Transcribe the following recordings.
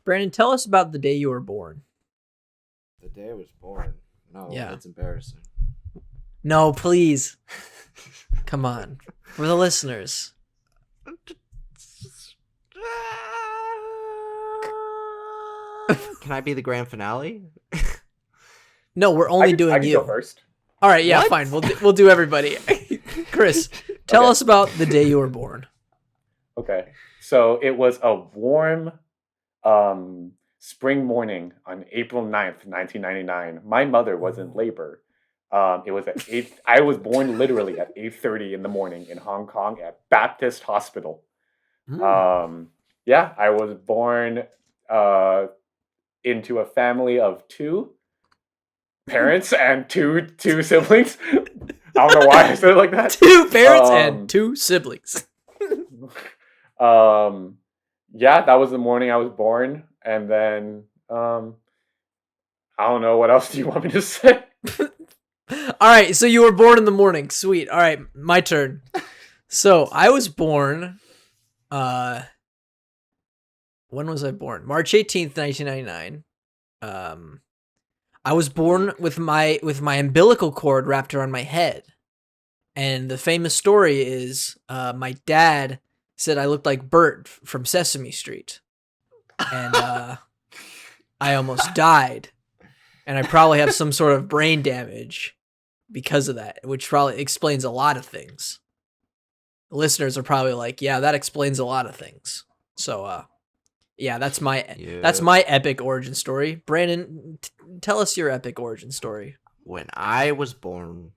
Brandon, tell us about the day you were born. The day I was born. No, Yeah. that's embarrassing. No, please. Come on. For the listeners. Can I be the grand finale? No, we're only doing I can you. go first. All right, yeah, What? fine. We'll do everybody. Chris, tell Okay. us about the day you were born. Okay. So it was a warm spring morning on April 9th, 1999. My mother was in labor. It was at 8. I was born literally at 8:30 in the morning in Hong Kong at Baptist Hospital. Yeah, I was born into a family of 2 parents and two siblings. I don't know why I said it like that. 2 parents and 2 siblings. Yeah, that was the morning I was born, and then I don't know, what else do you want me to say? All right, so you were born in the morning. Sweet. All right, my turn. So I was born. When was I born? March 18th, 1999. I was born with my umbilical cord wrapped around my head, and the famous story is my dad said I looked like Bert from Sesame Street, and I almost died, and I probably have some sort of brain damage because of that, which probably explains a lot of things. The listeners are probably like, yeah, that explains a lot of things. So, yeah, that's my epic origin story. Brandon, tell us your epic origin story. When I was born,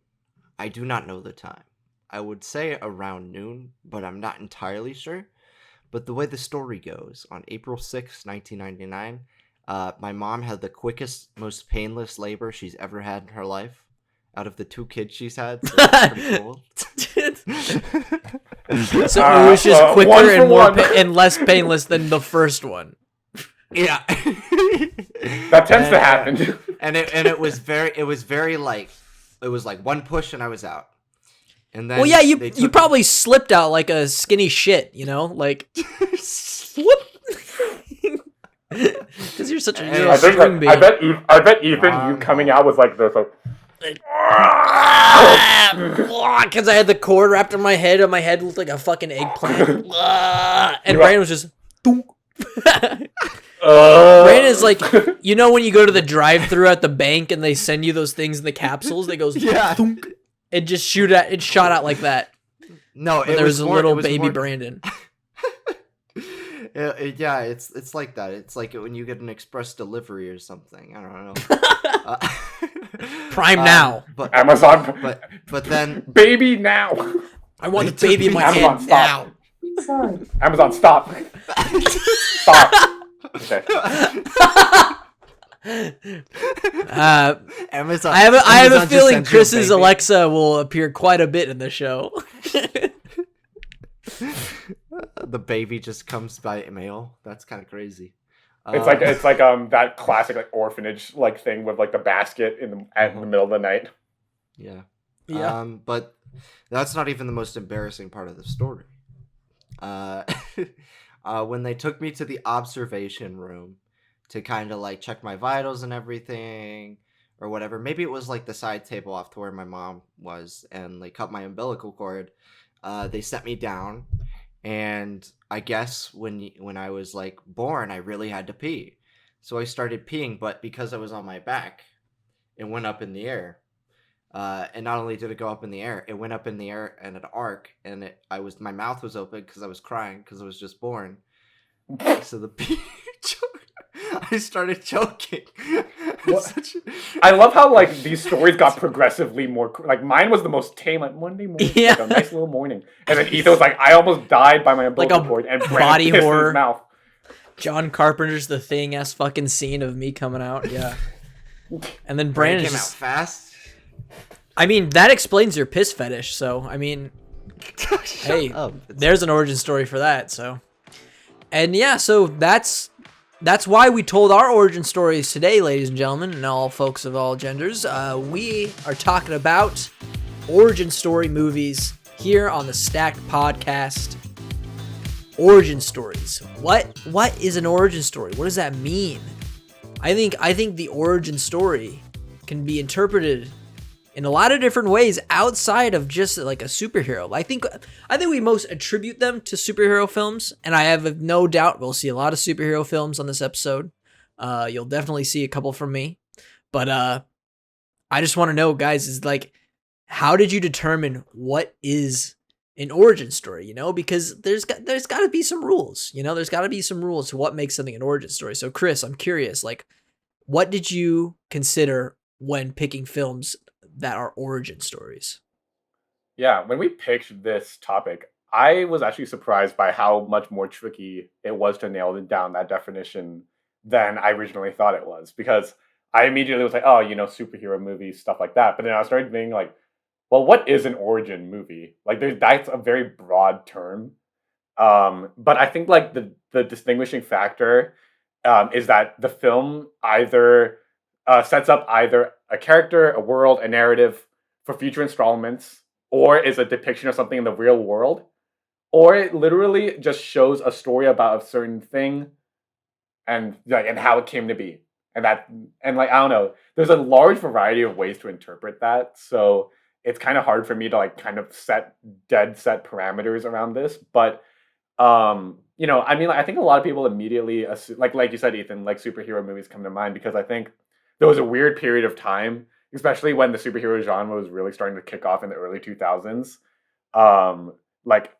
I do not know the time. I would say around noon, but I'm not entirely sure. But the way the story goes, on April 6th, 1999, my mom had the quickest, most painless labor she's ever had in her life. Out of the 2 kids she's had, so that's pretty cool. So it was just quicker and less painless than the first one. Yeah, That tends to happen. and it was very like, it was like one push and I was out. And then Well, yeah, you probably slipped out like a skinny shit, you know, like whoop, because you're such a I think string I baby. bet Ethan, you coming out was like this. Because I had the cord wrapped on my head, and my head looked like a fucking eggplant. And Brandon was just. Brandon is like, you know when you go to the drive-thru at the bank and they send you those things in the capsules that goes Yeah. thunk, it just shot out like that. No, But there was a little baby Brandon. Yeah, it's like that. It's like when you get an express delivery or something. I don't know. Prime now. But Amazon. but then Baby now. I want They the baby in took my me- hand Amazon, stop. now. Sorry. Amazon, stop. Stop. Okay. Amazon. I have a Amazon just feeling sends you a Chris's baby. Alexa will appear quite a bit in the show. The baby just comes by mail. That's kind of crazy. It's like that classic like orphanage like thing with like the basket in the middle of the night. Yeah. Yeah. But that's not even the most embarrassing part of the story. When they took me to the observation room to kind of like check my vitals and everything or whatever, maybe it was like the side table off to where my mom was, and they cut my umbilical cord. They set me down, and I guess when I was like born, I really had to pee. So I started peeing, but because I was on my back, it went up in the air. And not only did it go up in the air, it went up in the air in an arc, and my mouth was open because I was crying because I was just born. So the pee, I started choking. I love how like these stories got progressively more like mine was the most tame, like Monday morning, Yeah. like a nice little morning, and then Ethan was like, I almost died by my umbilical a cord and body pissed in horror. his mouth. John Carpenter's The Thing ass fucking scene of me coming out. Yeah. And then Brandon Brandon came out fast. I mean, that explains your piss fetish. So, I mean, hey, there's an origin story for that. So, and yeah, so that's why we told our origin stories today, ladies and gentlemen, and all folks of all genders. We are talking about origin story movies here on the Stacked Podcast. origin stories. What is an origin story? What does that mean? I think the origin story can be interpreted in a lot of different ways outside of just like a superhero. I think we most attribute them to superhero films, and I have no doubt we'll see a lot of superhero films on this episode. You'll definitely see a couple from me, but I just want to know, guys, is like, how did you determine what is an origin story? You know, because there's got to be some rules. You know, there's got to be some rules to what makes something an origin story. So, Chris, I'm curious, like, what did you consider when picking films that are origin stories? Yeah, when we picked this topic, I was actually surprised by how much more tricky it was to nail down that definition than I originally thought it was. Because I immediately was like, oh, you know, superhero movies, stuff like that. But then I started being like, well, what is an origin movie? Like, that's a very broad term. But I think like the distinguishing factor is that the film either sets up either a character, a world, a narrative for future installments, or is a depiction of something in the real world, or it literally just shows a story about a certain thing and like and how it came to be. And like, I don't know, there's a large variety of ways to interpret that. So it's kind of hard for me to like kind of set parameters around this. But you know, I mean, I think a lot of people immediately assume, like you said, Ethan, like superhero movies come to mind because I think there was a weird period of time, especially when the superhero genre was really starting to kick off in the early 2000s. Like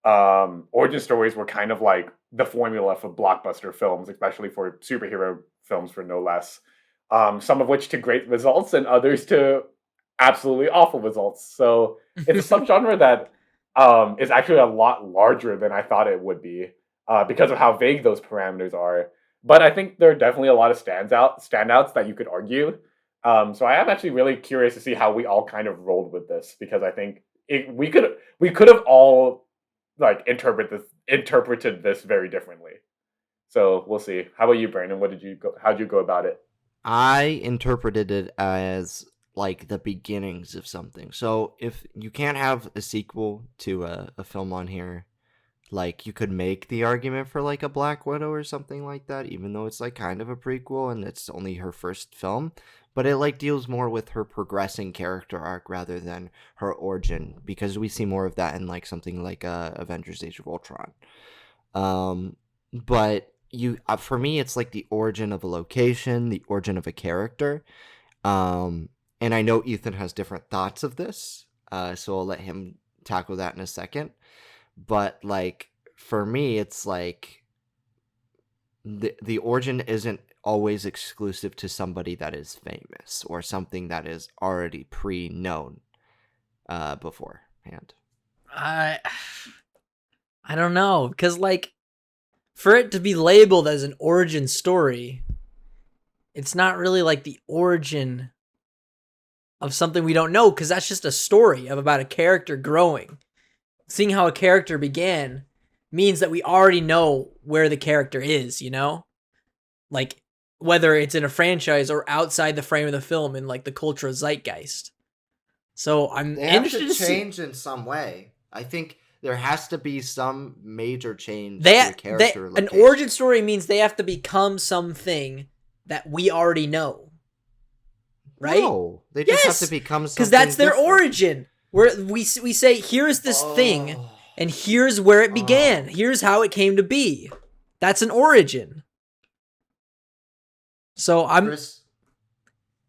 origin stories were kind of like the formula for blockbuster films, especially for superhero films, for no less. Some of which to great results, and others to absolutely awful results. So it's a subgenre that is actually a lot larger than I thought it would be because of how vague those parameters are. But I think there are definitely a lot of standouts that you could argue. So I am actually really curious to see how we all kind of rolled with this, because I think we could have all like interpreted this very differently. So we'll see. How about you, Brandon? How'd you go about it? I interpreted it as like the beginnings of something. So if you can't have a sequel to a film on here, like you could make the argument for like a Black Widow or something like that, even though it's like kind of a prequel and it's only her first film, but it like deals more with her progressing character arc rather than her origin, because we see more of that in like something like Avengers Age of Ultron. But for me, it's like the origin of a location, the origin of a character. And I know Ethan has different thoughts of this, so I'll let him tackle that in a second. But like for me, it's like the origin isn't always exclusive to somebody that is famous or something that is already pre-known beforehand. I don't know, because like for it to be labeled as an origin story, it's not really like the origin of something we don't know, because that's just a story about a character growing. Seeing how a character began means that we already know where the character is, you know? Like, whether it's in a franchise or outside the frame of the film in, like, the cultural zeitgeist. So I'm interested to change in some way. I think there has to be some major change to a character. An origin story means they have to become something that we already know. Right? No, they just have to become something. Because that's their origin. Where we say, here's this thing, and here's where it began. Here's how it came to be. That's an origin. So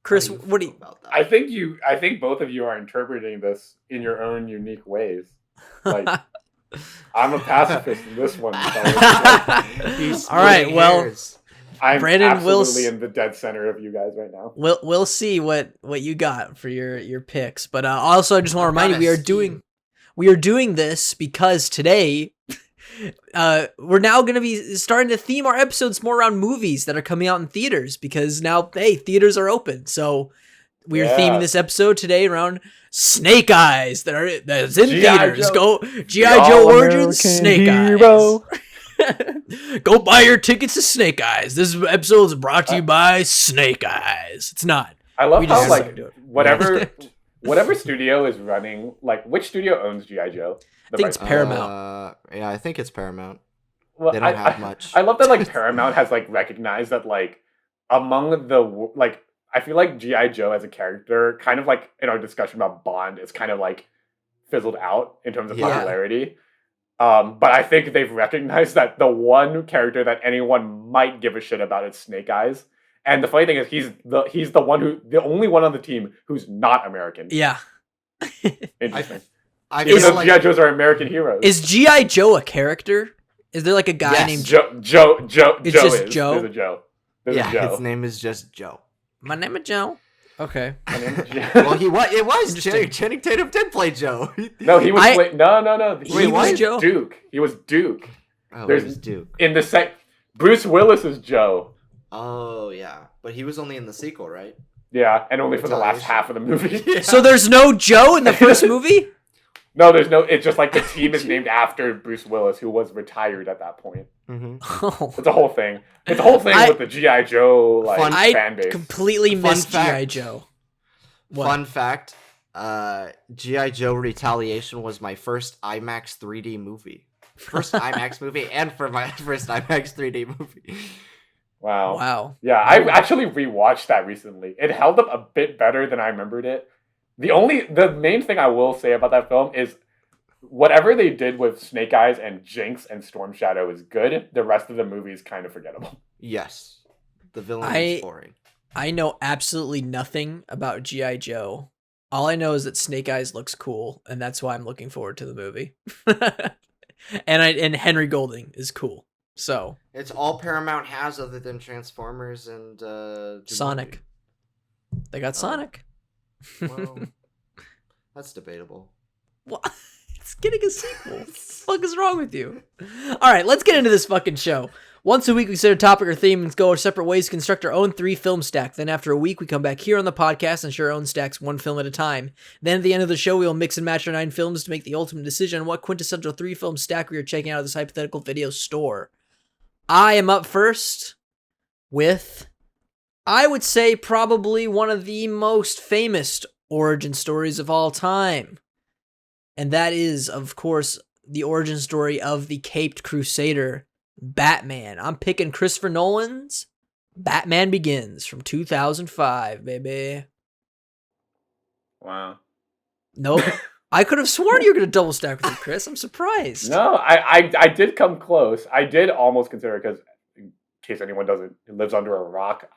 Chris, what do you about that? I think both of you are interpreting this in your own unique ways. Like, I'm a pacifist in this one. So all right, well, I'm Brandon, absolutely in the dead center of you guys right now. We'll see what you got for your picks, but also I just want to remind you we are doing this because today we're now going to be starting to theme our episodes more around movies that are coming out in theaters, because now theaters are open. So we are theming this episode today around Snake Eyes that's in theaters. Go G.I. Joe Origins, Snake Eyes. Go buy your tickets to Snake Eyes. This episode is brought to you by Snake Eyes. It's not. I love how like whatever studio is running, like which studio owns G.I. Joe? I think it's Paramount. Yeah, I think it's Paramount. Well, They don't have much. I love that like Paramount has like recognized that like among the like I feel like GI Joe as a character, kind of like in our discussion about Bond, is kind of like fizzled out in terms of Yeah. popularity. But I think they've recognized that the one character that anyone might give a shit about is Snake Eyes. And the funny thing is, he's the only one on the team who's not American. Yeah. Interesting. I Even feel though like GI Joes are American heroes. Is G.I. Joe a character? Is there like a guy Yes. named Joe? It's just Joe? There's a Joe. There's yeah, a Joe. his name is just Joe. My name is Joe? Okay. My name is Joe. Well, it was Interesting. Channing Tatum did play Joe. No, he was no. He was Joe? Duke. He was Duke. Oh, There's- it was Duke. In the Bruce Willis is Joe. Oh yeah, but he was only in the sequel, right? Yeah, and only for the last Retaliation. half of the movie. Yeah. So there's no Joe in the first movie? No, there's no. It's just like the team is named after Bruce Willis, who was retired at that point. Mhm. Oh. It's a whole thing. It's a whole thing I- with the GI Joe like Fun- fan I base. completely Fun missed fact. G.I. Joe. What? Fun fact: GI Joe Retaliation was my first IMAX 3D movie. First IMAX movie, and for my first IMAX 3D movie. Wow. Wow. Yeah, I actually rewatched that recently. It held up a bit better than I remembered it. The main thing I will say about that film is whatever they did with Snake Eyes and Jinx and Storm Shadow is good. The rest of the movie is kind of forgettable. Yes, the villain I- is boring. I know absolutely nothing about G.I. Joe. All I know is that Snake Eyes looks cool, and that's why I'm looking forward to the movie. and Henry Golding is cool. So It's all Paramount has other than Transformers and Sonic. They got Sonic. Well, that's debatable. What? It's getting a sequel. What the fuck is wrong with you? All right, let's get into this fucking show. Once a week, we set a topic or theme and go our separate ways to construct our own 3-film stack. Then after a week, we come back here on the podcast and share our own stacks one film at a time. Then at the end of the show, we will mix and match our 9 films to make the ultimate decision on what quintessential 3-film stack we are checking out of this hypothetical video store. I am up first with, I would say, probably one of the most famous origin stories of all time. And that is, of course, the origin story of the Caped Crusader, Batman. I'm picking Christopher Nolan's Batman Begins from 2005, baby. Wow. Nope. I could have sworn you were going to double stack with me, Chris. I'm surprised. No, I did come close. I did almost consider it because, in case anyone lives under a rock,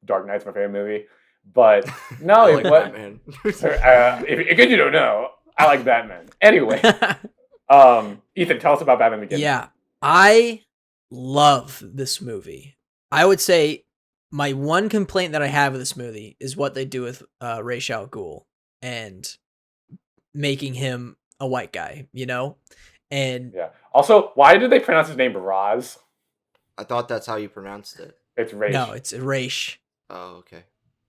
Dark Knight's my favorite movie. But no, I like Batman. if you don't know, I like Batman. Anyway, Ethan, tell us about Batman Begins. Yeah, I love this movie. I would say my one complaint that I have with this movie is what they do with Ra's al Ghul and making him a white guy, you know? And Yeah. Also, why did they pronounce his name Raz? I thought that's how you pronounced it. It's Raish. no, it's Ra's. Oh, okay.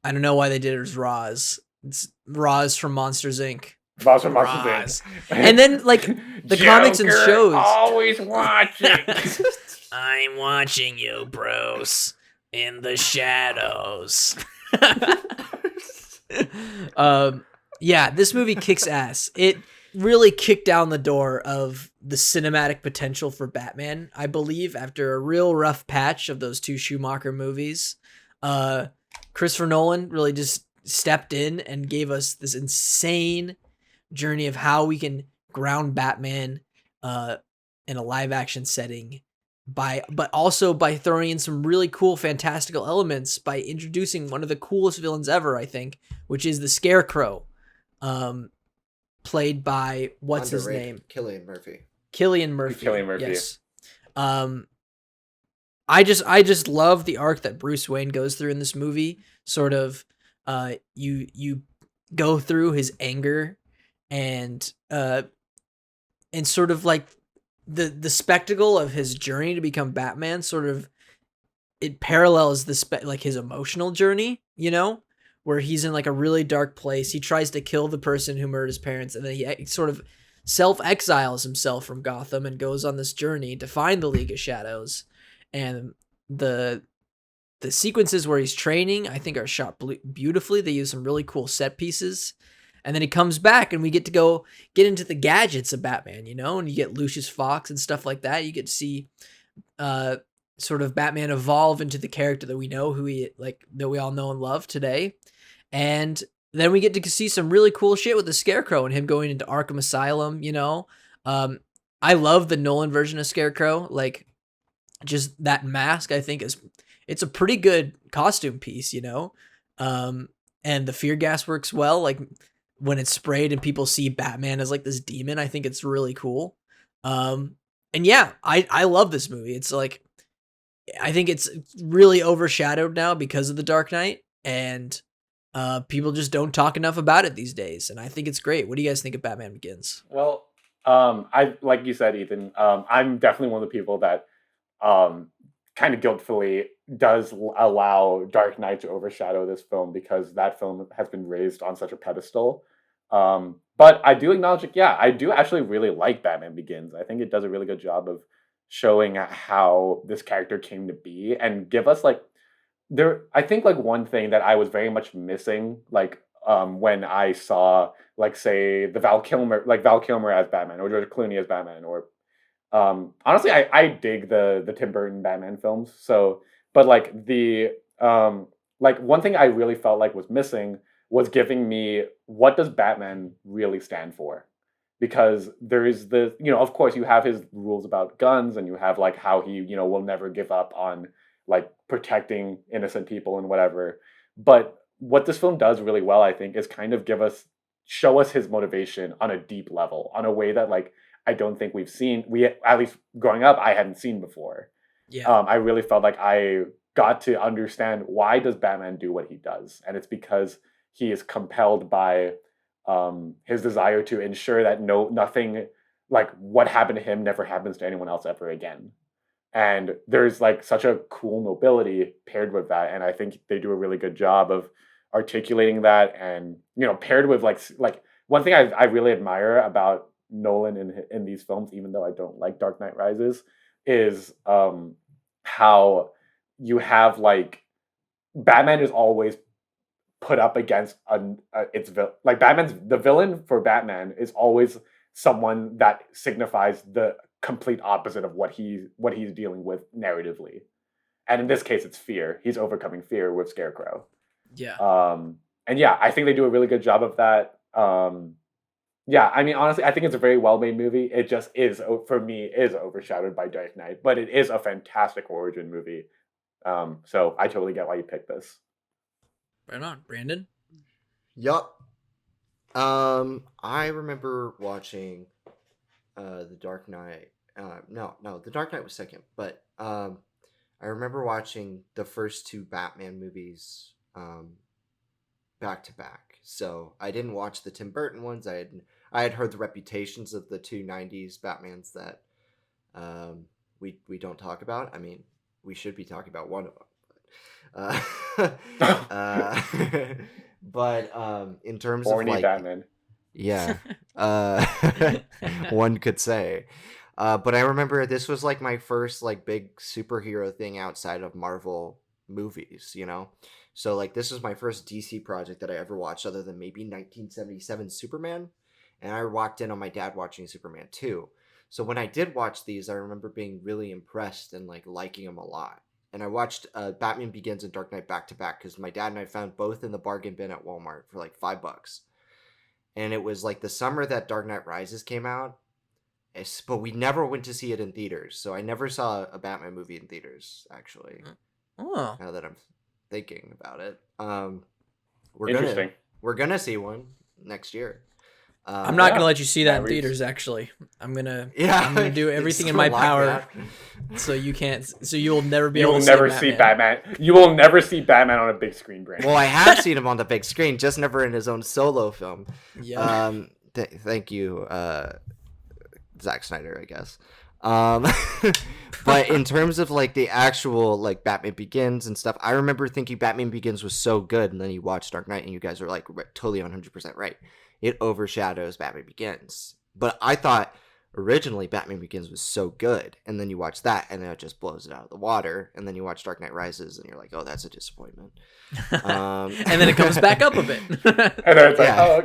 I don't know why they did it as Roz. It's Roz from Monsters Inc. Raz from Monsters, Raz. Inc. And then, like, the comics and Joker, shows. always watching. I'm watching you, bros, in the shadows. Yeah, this movie kicks ass. It really kicked down the door of the cinematic potential for Batman, I believe, after a real rough patch of those 2 Schumacher movies. Christopher Nolan really just stepped in and gave us this insane journey of how we can ground Batman in a live action setting but also by throwing in some really cool fantastical elements by introducing one of the coolest villains ever, I think, which is the Scarecrow, played by what's his Underrated. name? Cillian Murphy. Killian Murphy. Cillian Murphy. Yes. I just love the arc that Bruce Wayne goes through in this movie. Sort of, you go through his anger and sort of like the spectacle of his journey to become Batman. Sort of, it parallels like his emotional journey, you know, where he's in like a really dark place. He tries to kill the person who murdered his parents, and then he sort of self-exiles himself from Gotham and goes on this journey to find the League of Shadows. And the sequences where he's training, I think, are shot beautifully. They use some really cool set pieces. And then he comes back and we get to go get into the gadgets of Batman, you know, and you get Lucius Fox and stuff like that. You get to see sort of Batman evolve into the character that we know, that we all know and love today. And then we get to see some really cool shit with the Scarecrow and him going into Arkham Asylum, Um, I love the Nolan version of Scarecrow. Like, just that mask, I think it's a pretty good costume piece. And the fear gas works well. Like, when it's sprayed and people see Batman as like this demon, I think it's really cool. And yeah, I love this movie. It's like, I think it's really overshadowed now because of The Dark Knight, and people just don't talk enough about it these days. And I think it's great. What do you guys think of Batman Begins? Well, I like you said, Ethan. I'm definitely one of the people that kind of guiltfully does allow Dark Knight to overshadow this film because that film has been raised on such a pedestal. But I do acknowledge it. Yeah, I do actually really like Batman Begins. I think it does a really good job of showing how this character came to be and give us like I think like one thing that I was very much missing, like when I saw like say Val Kilmer as Batman or George Clooney as Batman, or honestly I dig the Tim Burton Batman films. So but like the like one thing I really felt like was missing was giving me what does Batman really stand for? Because there is the, of course you have his rules about guns and you have like how he, will never give up on like protecting innocent people and whatever. But what this film does really well, I think, is kind of show us his motivation on a deep level, on a way that like I don't think at least growing up, I hadn't seen before. Yeah. I really felt like I got to understand why does Batman do what he does, and it's because he is compelled by his desire to ensure that nothing like what happened to him never happens to anyone else ever again. And there's like such a cool nobility paired with that, and I think they do a really good job of articulating that. And paired with like one thing I really admire about Nolan in these films, even though I don't like Dark Knight Rises, is how you have like Batman is always put up against the villain for Batman is always someone that signifies the complete opposite of what he's dealing with narratively. And in this case, it's fear. He's overcoming fear with Scarecrow. Yeah. And yeah, I think they do a really good job of that. Yeah, I mean, honestly, I think it's a very well-made movie. It just for me, is overshadowed by Dark Knight, but it is a fantastic origin movie. So I totally get why you picked this. Right on, Brandon. Yup. I remember watching The Dark Knight. No, The Dark Knight was second, but I remember watching the first two Batman movies back to back. So I didn't watch the Tim Burton ones. I had heard the reputations of the two 90s Batmans that we don't talk about. I mean, we should be talking about one of them. But in terms Borny of like Batman. Yeah. One could say. But I remember this was like my first like big superhero thing outside of Marvel movies, So like this was my first DC project that I ever watched other than maybe 1977 Superman. And I walked in on my dad watching Superman 2. So when I did watch these, I remember being really impressed and like liking them a lot. And I watched Batman Begins and Dark Knight back to back because my dad and I found both in the bargain bin at Walmart for like $5. And it was like the summer that Dark Knight Rises came out, but we never went to see it in theaters. So I never saw a Batman movie in theaters, actually. Oh. Now that I'm thinking about it, we're gonna see one next year. I'm not gonna let you see that in theaters. Actually, I'm gonna do everything in my power so you will never be able to see Batman. You will never see Batman on a big screen, Brandon. Well, I have seen him on the big screen, just never in his own solo film. Yeah. Thank you, Zack Snyder, I guess. But in terms of like the actual like Batman Begins and stuff, I remember thinking Batman Begins was so good, and then you watch Dark Knight, and you guys are like totally 100% right. It overshadows Batman Begins. But I thought originally Batman Begins was so good, and then you watch that, and then it just blows it out of the water, and then you watch Dark Knight Rises, and you're like, oh, that's a disappointment. And then it comes back up a bit. And then it's like, oh,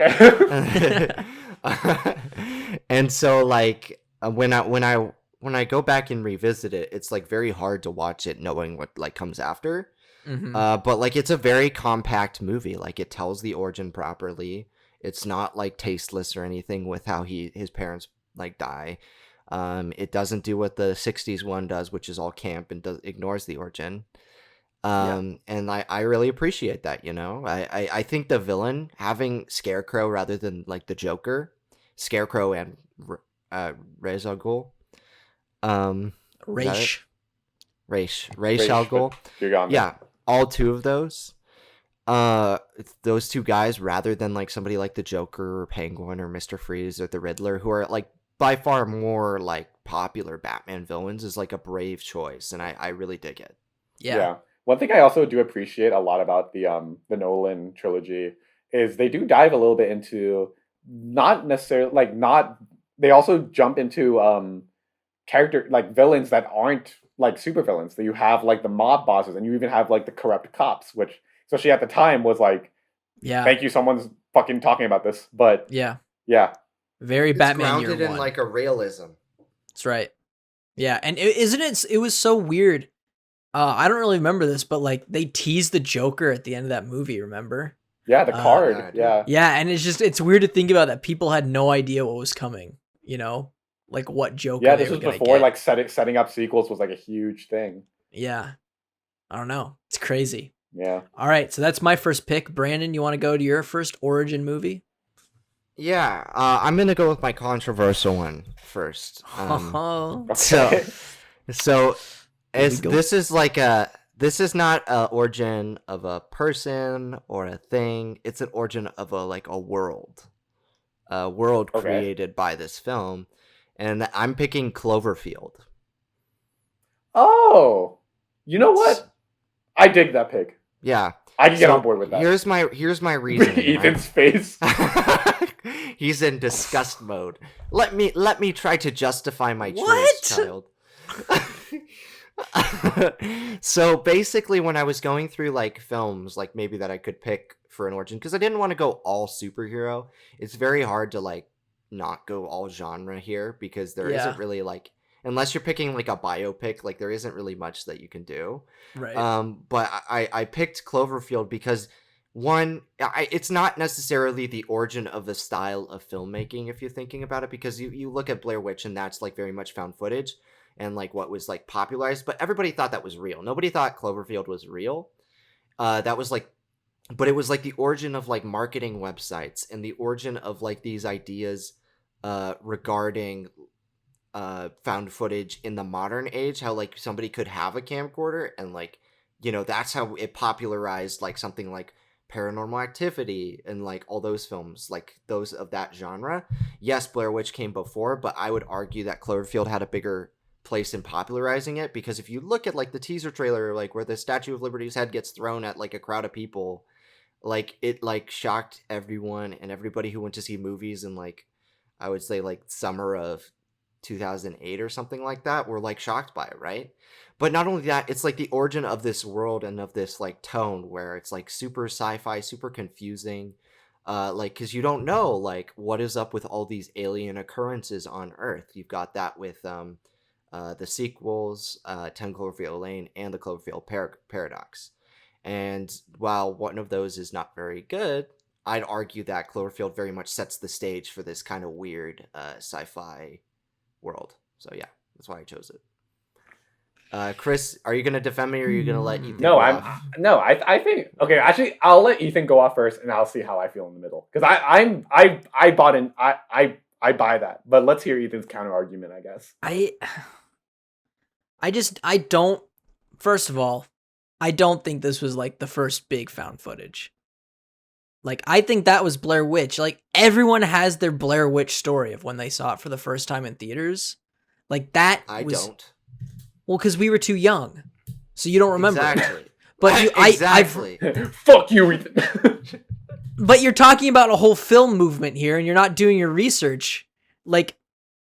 okay. And so like when I when I go back and revisit it, it's like very hard to watch it knowing what like comes after. But like it's a very compact movie. Like it tells the origin properly. It's not like tasteless or anything with how his parents like die. It doesn't do what the 60s one does, which is all camp and ignores the origin. And I really appreciate that, you know. I think the villain having Scarecrow rather than like the Joker, Scarecrow and Ra's al Ghul. Raish. Ra's al Ghul. You're gone. Yeah, all two of those. Those two guys rather than like somebody like the Joker or Penguin or Mr. Freeze or the Riddler, who are like by far more like popular Batman villains, is like a brave choice, and I really dig it. Yeah. One thing I also do appreciate a lot about the Nolan trilogy is they do dive a little bit into not necessarily like not they also jump into character like villains that aren't like super villains. That you have like the mob bosses, and you even have like the corrupt cops, which especially at the time was like, thank you, someone's fucking talking about this. But yeah, It's very Batman grounded year in one. like a realism. That's right. Yeah, and it was so weird. I don't really remember this, but like they teased the Joker at the end of that movie, remember? Yeah, the card. Yeah. And it's weird to think about that people had no idea what was coming, you know? Like what Joker Yeah, they this were was gonna before get. like setting up sequels was like a huge thing. Yeah. I don't know. It's crazy. Yeah. All right, so that's my first pick. Brandon, you want to go to your first origin movie? Yeah, I'm gonna go with my controversial one first. Okay. So we go. this is not a origin of a person or a thing. It's an origin of a world, Okay. created by this film, and I'm picking Cloverfield. Oh, you know what? I dig that pick. Yeah, I can get so on board with that. Here's my reasoning. Ethan's face. He's in disgust mode. Let me try to justify my choice, What? child. So basically, when I was going through like films, like maybe that I could pick for an origin, because I didn't want to go all superhero. It's very hard to like not go all genre here, because there Yeah. isn't really like, unless you're picking like a biopic, like there isn't really much that you can do. Right. But I picked Cloverfield because it's not necessarily the origin of the style of filmmaking if you're thinking about it, because you look at Blair Witch and that's like very much found footage and like what was like popularized, but everybody thought that was real. Nobody thought Cloverfield was real. That was like, but it was like the origin of like marketing websites and the origin of like these ideas regarding found footage in the modern age, how like somebody could have a camcorder, and like, you know, that's how it popularized like something like Paranormal Activity and like all those films, like those of that genre. Yes, Blair Witch came before, but I would argue that Cloverfield had a bigger place in popularizing it, because if you look at like the teaser trailer, like where the Statue of Liberty's head gets thrown at like a crowd of people, like it like shocked everyone, and everybody who went to see movies in like, I would say like summer of 2008 or something like that, were like shocked by it, right? But not only that, it's like the origin of this world and of this like tone where it's like super sci-fi, super confusing, like because you don't know like what is up with all these alien occurrences on Earth. You've got that with the sequels, 10 Cloverfield Lane and the Cloverfield Paradox. And while one of those is not very good, I'd argue that Cloverfield very much sets the stage for this kind of weird sci-fi world. So yeah, that's why I chose it. Chris, are you gonna defend me, or are you gonna let Ethan No, go I'm off? no. I think okay. Actually, I'll let Ethan go off first, and I'll see how I feel in the middle. Because I bought in. I buy that. But let's hear Ethan's counter argument, I guess. I don't. First of all, I don't think this was like the first big found footage. Like, I think that was Blair Witch. Like, everyone has their Blair Witch story of when they saw it for the first time in theaters. Like, that I was... don't. Well, because we were too young. So you don't remember. Exactly. But exactly. Fuck you, Ethan. But you're talking about a whole film movement here, and you're not doing your research. Like,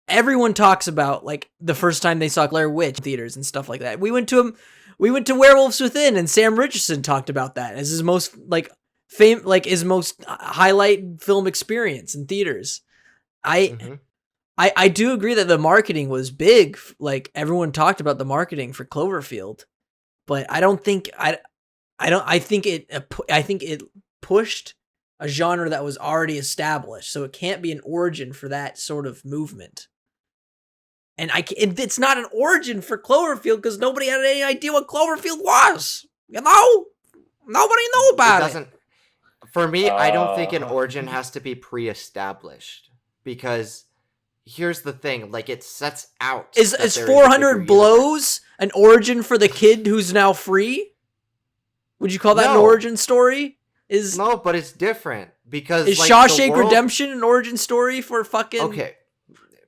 everyone talks about, like, the first time they saw Blair Witch theaters and stuff like that. We went to Werewolves Within, and Sam Richardson talked about that as his most, like... his most highlight film experience in theaters. I do agree that the marketing was big. Like everyone talked about the marketing for Cloverfield, but I think it pushed a genre that was already established, so it can't be an origin for that sort of movement. And it's not an origin for Cloverfield because nobody had any idea what Cloverfield was. You know, nobody knew about it. For me, I don't think an origin has to be pre-established because here's the thing: like it sets out. Is 400 Blows an origin for the kid who's now free? Would you call that an origin story? No, but it's different because is Shawshank Redemption an origin story for fucking? Okay,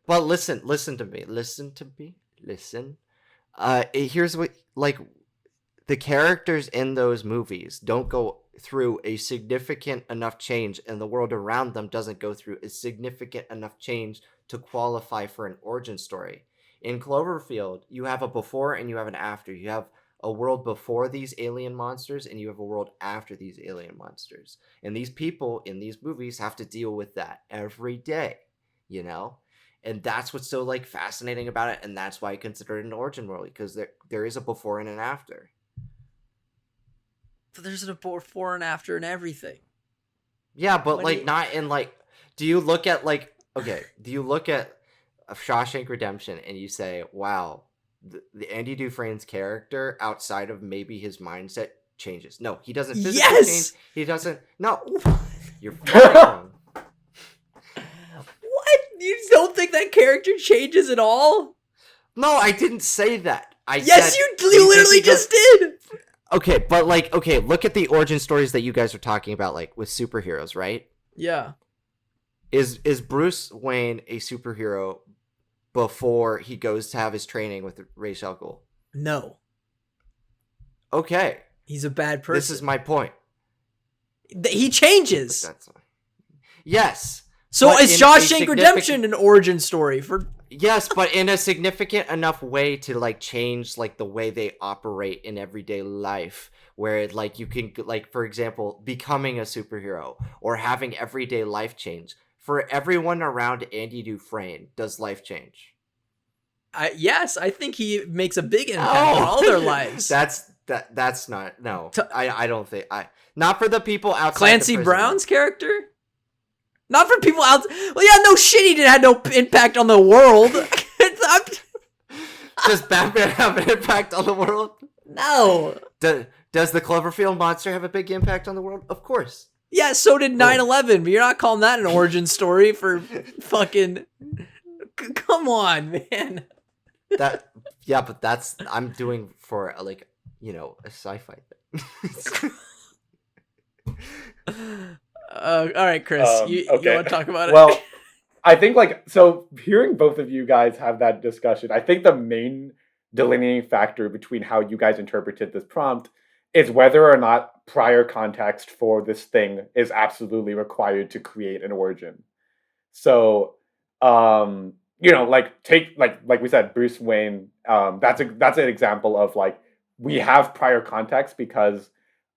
but listen to me. Here's what the characters in those movies don't go through a significant enough change, and the world around them doesn't go through a significant enough change to qualify for an origin story. In Cloverfield, you have a before and you have an after. You have a world before these alien monsters and you have a world after these alien monsters. And these people in these movies have to deal with that every day, you know? And that's what's so fascinating about it, and that's why I consider it an origin story, because there is a before and an after. But there's a before and after and everything. Yeah, but not in do you look at do you look at Shawshank Redemption and you say, wow, the Andy Dufresne's character outside of maybe his mindset changes? No, he doesn't physically change. He doesn't. No, you're wrong. What? You don't think that character changes at all? No, I didn't say that. Yes, you literally just did. Okay, but look at the origin stories that you guys are talking about, with superheroes, right? Yeah. Is Bruce Wayne a superhero before he goes to have his training with Ra's al Ghul? No. Okay. He's a bad person. This is my point. He changes. Yes. So is Shawshank Redemption an origin story for? Yes, but in a significant enough way to change the way they operate in everyday life, where you can for example, becoming a superhero or having everyday life change. For everyone around Andy Dufresne, does life change? Yes, I think he makes a big impact on all their lives. That's not I don't think not for the people outside. Clancy Brown's character? Not for people out. Well, yeah, no shit. He didn't have no impact on the world. Does Batman have an impact on the world? No. Does the Cloverfield monster have a big impact on the world? Of course. Yeah, so did 9/11. But you're not calling that an origin story for fucking. Come on, man. But that's I'm doing for a sci-fi thing. All right, Chris, you want to talk about it? Well, I think so hearing both of you guys have that discussion, I think the main delineating factor between how you guys interpreted this prompt is whether or not prior context for this thing is absolutely required to create an origin. So, take we said, Bruce Wayne. That's an example of we have prior context because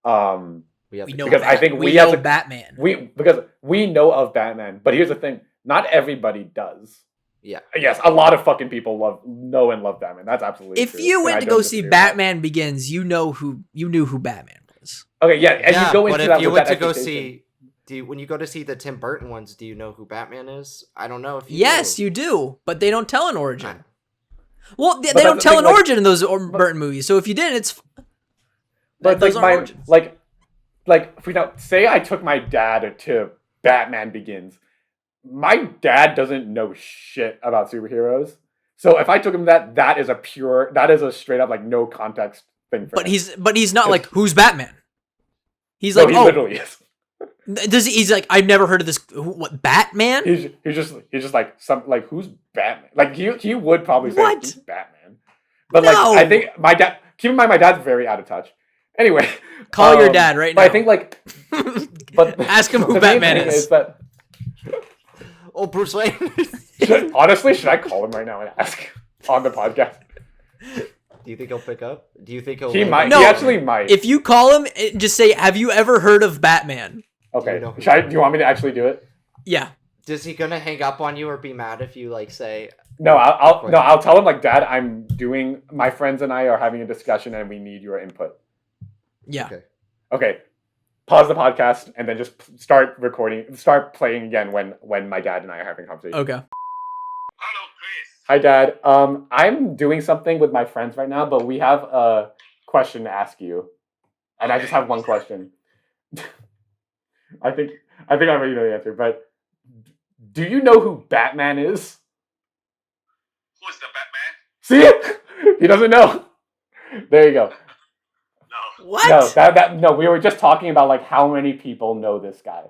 I think we know Batman. Because we know of Batman, but here's the thing: not everybody does. Yeah. Yes, a lot of fucking people know and love Batman. That's absolutely true. If true. you went to go see Batman Begins, you knew who Batman was. Okay, yeah, and you go into that. But if you went to go see, when you go to see the Tim Burton ones, do you know who Batman is? I don't know if you. Yes, you do, but they don't tell an origin. Well, they don't tell an origin in those Burton movies. So if you did, it's. But if we now say I took my dad to Batman Begins, my dad doesn't know shit about superheroes. So if I took him that is a straight up no context thing for him. But he's not who's Batman? He's he literally is. He's I've never heard of this. What, Batman? He's just who's Batman? He would probably say who's Batman. But no. I think my dad. Keep in mind, my dad's very out of touch. Anyway, call your dad right now. But I think but ask him who Batman is. Bruce Wayne. Honestly, should I call him right now and ask on the podcast? Do you think he'll pick up? Do you think he'll? He might. No, he actually might. If you call him, just say, "Have you ever heard of Batman?" Okay. Do you want me to actually do it? Yeah. Is he gonna hang up on you or be mad if you like say? No, I'll Quick. no, I'll tell him like, Dad, my friends and I are having a discussion and we need your input. Yeah. Okay. Pause the podcast and then just start playing again when my dad and I are having a conversation. Okay. Hello, Chris. Hi, Dad. I'm doing something with my friends right now, but we have a question to ask you, and I just have one question. I think I already know the answer, but do you know who Batman is? Who's the Batman? See, he doesn't know. There you go. No. What? No. We were just talking about like how many people know this guy.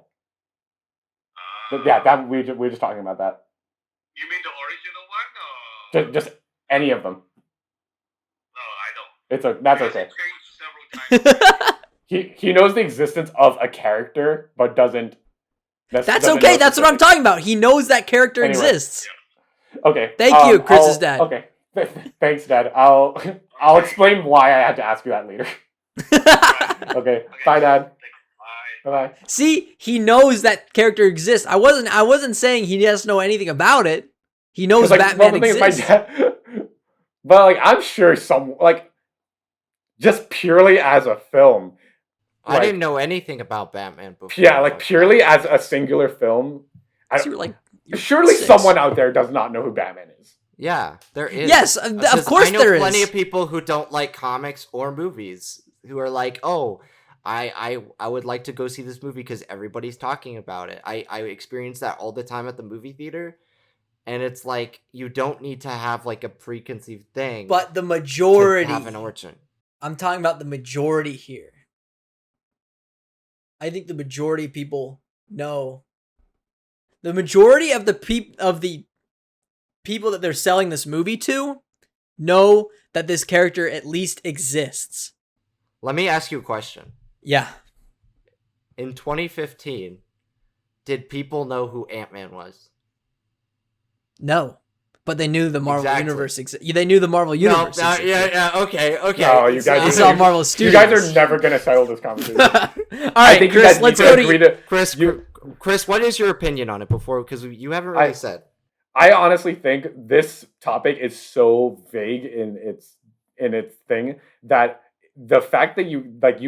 But yeah, we were just talking about that. You mean the original one? Or... Just any of them. No, I don't. That's Because okay. it changed several times. He knows the existence of a character, but doesn't. That's doesn't okay. know That's what I'm specifics. talking about. He knows that character Anyway. exists. Okay. Thank you, Chris's dad. Okay. Thanks, Dad. I'll explain why I had to ask you that later. Okay. Bye, Dad. Bye. Bye. See, he knows that character exists. I wasn't saying he doesn't know anything about it. He knows Batman exists. But like, I'm sure just purely as a film. I didn't know anything about Batman before. Yeah, like purely as a singular film. So you're Surely 6. someone out there does not know who Batman is. Yeah, there is. Yes, of course there is. I know plenty of people who don't like comics or movies who are like, oh, I would like to go see this movie because everybody's talking about it. I experience that all the time at the movie theater. And it's like, you don't need to have like a preconceived thing. But the majority. To have an origin. I'm talking about the majority here. I think the majority of people know. The majority of the people that they're selling this movie to know that this character at least exists. Let me ask you a question. Yeah. In 2015, did people know who Ant-Man was? No. But they knew the Marvel Exactly. Universe existed. They knew the Marvel Universe existed. Yeah, okay. No, you guys They are- saw Marvel You Studios. guys are never gonna settle this conversation. All right, Chris, let's go to Chris, what is your opinion on it because you haven't really said. I honestly think this topic is so vague in its thing that the fact that you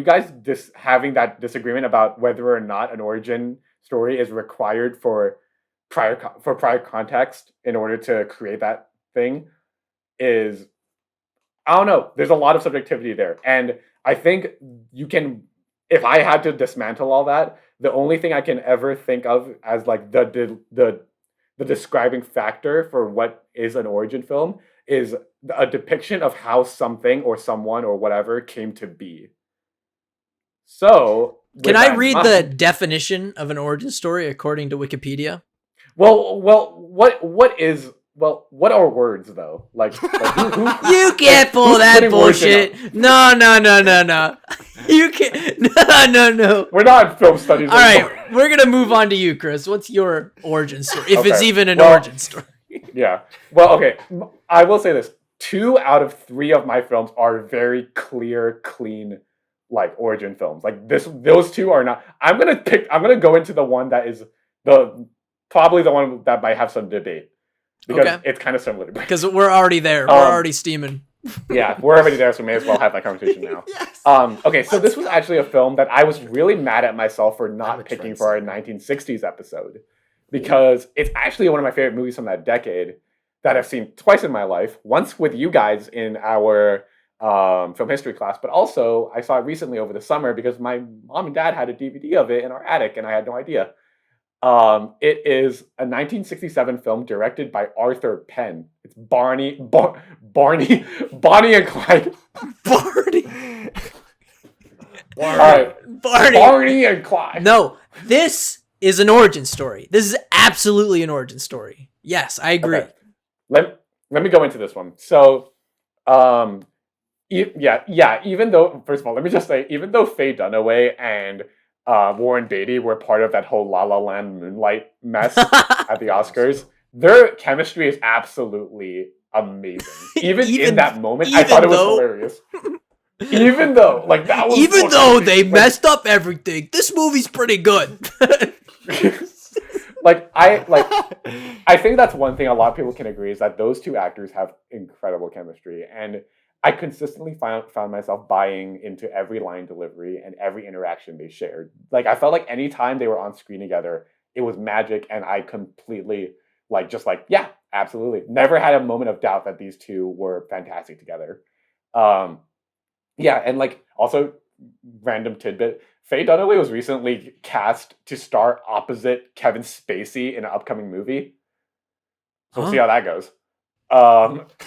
guys having that disagreement about whether or not an origin story is required for prior context in order to create that thing is, I don't know. There's a lot of subjectivity there, and I think you can. If I had to dismantle all that, the only thing I can ever think of as like the describing factor for what is an origin film is a depiction of how something or someone or whatever came to be. So, Can I read the definition of an origin story according to Wikipedia? Well, what are words though? Like who You can't pull who's that putting words in bullshit. No. You can't. No. We're not in film studies. All anymore. right, we're gonna move on to you, Chris. What's your origin story, if it's Okay, even an well- origin story? Yeah. Well, okay. I will say this: 2 out of 3 of my films are very clear, clean, like origin films. Like those 2 are not. I'm gonna go into the one that is probably the one that might have some debate because Okay. it's kind of similar. Because we're already there. We're already steaming. Yeah, we're already there, so may as well have that conversation now. Yes. Okay, so this was actually a film that I was really mad at myself for I'm a not picking for our trendsetter. 1960s episode because it's actually one of my favorite movies from that decade that I've seen twice in my life. Once with you guys in our film history class, but also I saw it recently over the summer because my mom and dad had a DVD of it in our attic, and I had no idea. It is a 1967 film directed by Arthur Penn. It's Bonnie and Clyde. Barney. All right, Barney. Bonnie and Clyde. No, this is an origin story. This is absolutely an origin story. Yes, I agree. Okay. Let me go into this one. So, even though, first of all, let me just say, even though Faye Dunaway and Warren Beatty were part of that whole La La Land Moonlight mess at the Oscars, their chemistry is absolutely amazing. Even in that moment, I thought it was hilarious. Even though, like, that was I think that's one thing a lot of people can agree is that those two actors have incredible chemistry, and I consistently found myself buying into every line delivery and every interaction they shared. Like I felt like anytime they were on screen together, it was magic, and I completely yeah, absolutely. Never had a moment of doubt that these two were fantastic together. Um, yeah, and like also random tidbit, Faye Dunaway was recently cast to star opposite Kevin Spacey in an upcoming movie. So we'll see how that goes.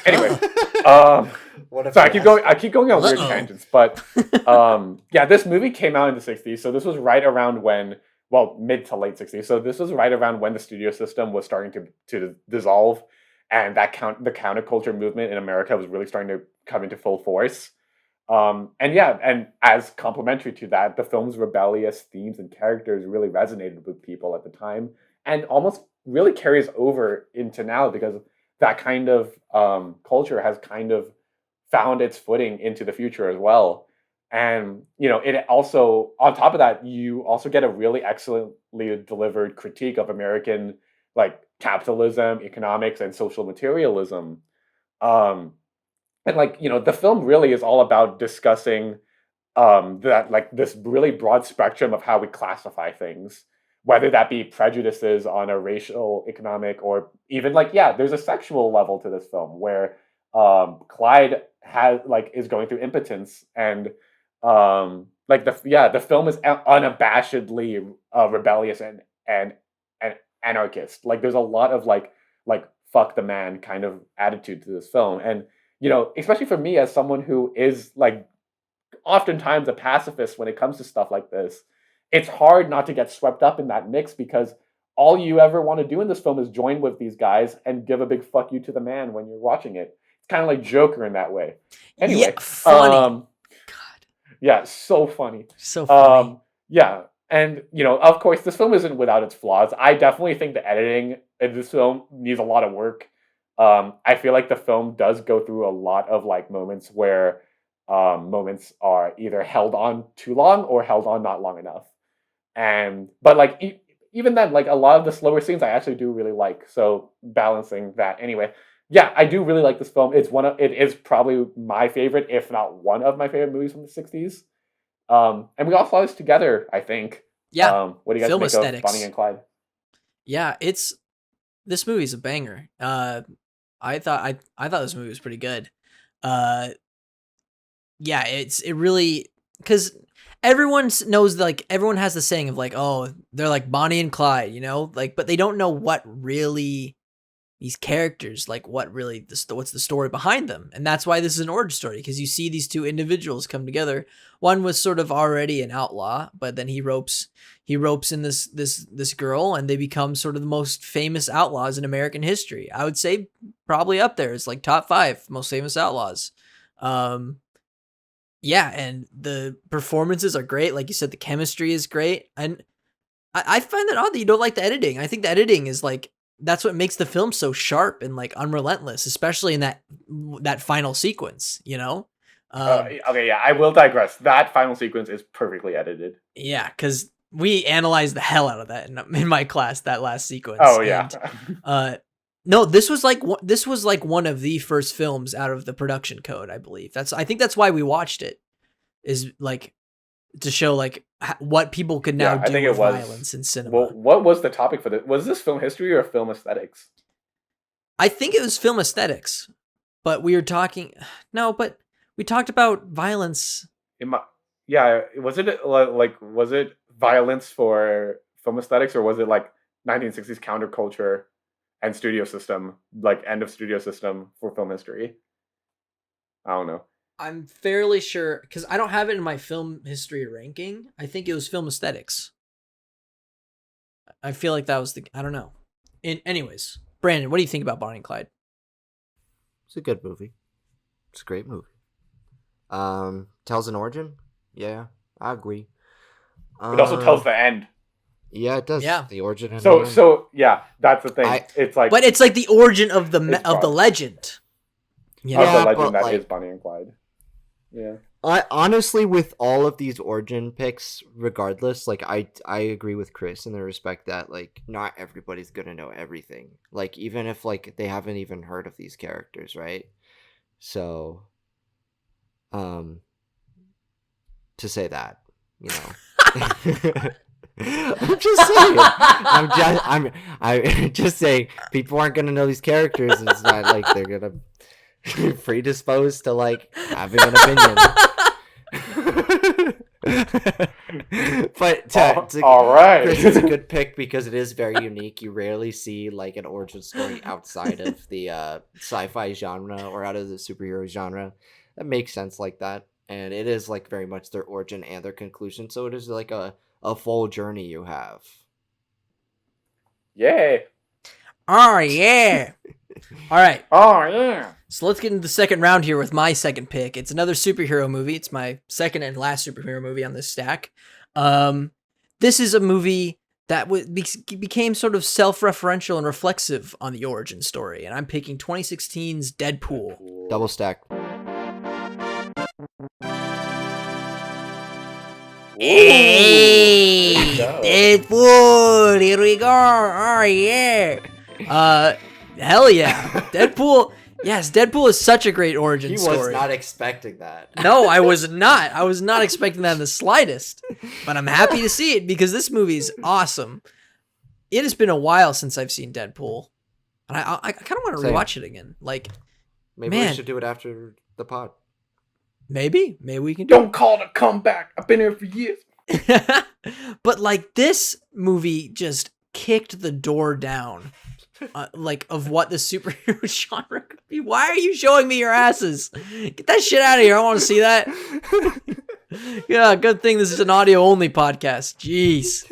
Anyway, so I keep going on weird tangents, but yeah, this movie came out in the 60s, so this was right around when, well, mid to late 60s. So this was right around when the studio system was starting to dissolve, and the counterculture movement in America was really starting to come into full force. And yeah, and as complementary to that, the film's rebellious themes and characters really resonated with people at the time, and almost really carries over into now because that kind of culture has kind of found its footing into the future as well. And it also, on top of that, you also get a really excellently delivered critique of American like capitalism, economics, and social materialism. Um, and the film really is all about discussing that like this really broad spectrum of how we classify things, whether that be prejudices on a racial, economic, or even there's a sexual level to this film where Clyde is going through impotence, and the film is unabashedly rebellious and anarchist. Like there's a lot of like fuck the man kind of attitude to this film, and especially for me as someone who is like oftentimes a pacifist when it comes to stuff like this, it's hard not to get swept up in that mix because all you ever want to do in this film is join with these guys and give a big fuck you to the man when you're watching it. It's kind of like Joker in that way. Anyway, yeah, funny. God. Yeah, so funny. So funny. Yeah, and of course, this film isn't without its flaws. I definitely think the editing in this film needs a lot of work. I feel like the film does go through a lot of like moments where moments are either held on too long or held on not long enough. But like even then, like a lot of the slower scenes I actually do really like. So balancing that anyway. Yeah, I do really like this film. It is probably my favorite, if not one of my favorite movies from the 60s. And we all saw this together, I think. Yeah. What do you guys Film think aesthetics. of Bonnie and Clyde? Yeah, this movie's a banger. I thought this movie was pretty good. Yeah, it really, because everyone knows, like everyone has the saying of like, oh, they're like Bonnie and Clyde, like, but they don't know what really these characters, like what really what's the story behind them. And that's why this is an origin story, because you see these two individuals come together. One was sort of already an outlaw, but then he ropes in this girl, and they become sort of the most famous outlaws in American history. I would say probably up there. It's like top 5 most famous outlaws. Yeah, and the performances are great. Like you said, the chemistry is great. And I find that odd that you don't like the editing. I think the editing is like, that's what makes the film so sharp and like unrelentless, especially in that final sequence, Okay, yeah, I will digress. That final sequence is perfectly edited. Yeah, because we analyzed the hell out of that in my class, that last sequence. Oh yeah. And, no, this was like one of the first films out of the production code, I believe. I think that's why we watched it, is like to show like what people could now do with violence in cinema. Well, what was the topic for this? Was this film history or film aesthetics? I think it was film aesthetics, but we talked about violence. Was it violence for film aesthetics, or was it like 1960s counterculture and studio system, like end of studio system for film history? I don't know. I'm fairly sure, because I don't have it in my film history ranking. I think it was film aesthetics. I feel like that was I don't know. Anyways, Brandon, what do you think about Bonnie and Clyde? It's a good movie. It's a great movie. Tells an origin. Yeah, I agree. It also tells the end. Yeah, it does. Yeah. The origin. And So yeah, that's the thing. But it's like the origin of the legend. The legend that is Bonnie and Clyde. Yeah. I honestly, with all of these origin picks, regardless, like I agree with Chris in the respect that like not everybody's gonna know everything. Like even if like they haven't even heard of these characters, right? So, um, to say that, you know, I'm just saying. I'm just saying. People aren't gonna know these characters. And it's not like they're gonna be predisposed to like having an opinion. But all right. Chris, it's a good pick because it is very unique. You rarely see like an origin story outside of the sci-fi genre or out of the superhero genre that makes sense like that, and it is like very much their origin and their conclusion. So it is like a full journey you have. Yay. Oh yeah. All right. Oh yeah. So let's get into the second round here with my second pick. It's another superhero movie. It's my second and last superhero movie on this stack. This is a movie that became sort of self-referential and reflexive on the origin story, and I'm picking 2016's Deadpool. Double stack. Hey, Deadpool! Here we go! Oh yeah! Hell yeah! Deadpool. Yes, Deadpool is such a great origin story. He was not expecting that. No, I was not. I was not expecting that in the slightest. But I'm happy to see it because this movie's awesome. It has been a while since I've seen Deadpool, and I kind of want to rewatch it again. Like, maybe man. we should do it after the pod. Maybe we can do Don't call it a comeback. I've been here for years. it. But like this movie just kicked the door down. Like of what the superhero genre could be. Why are you showing me your asses? Get that shit out of here. I want to see that. Yeah, good thing this is an audio only podcast. Jeez.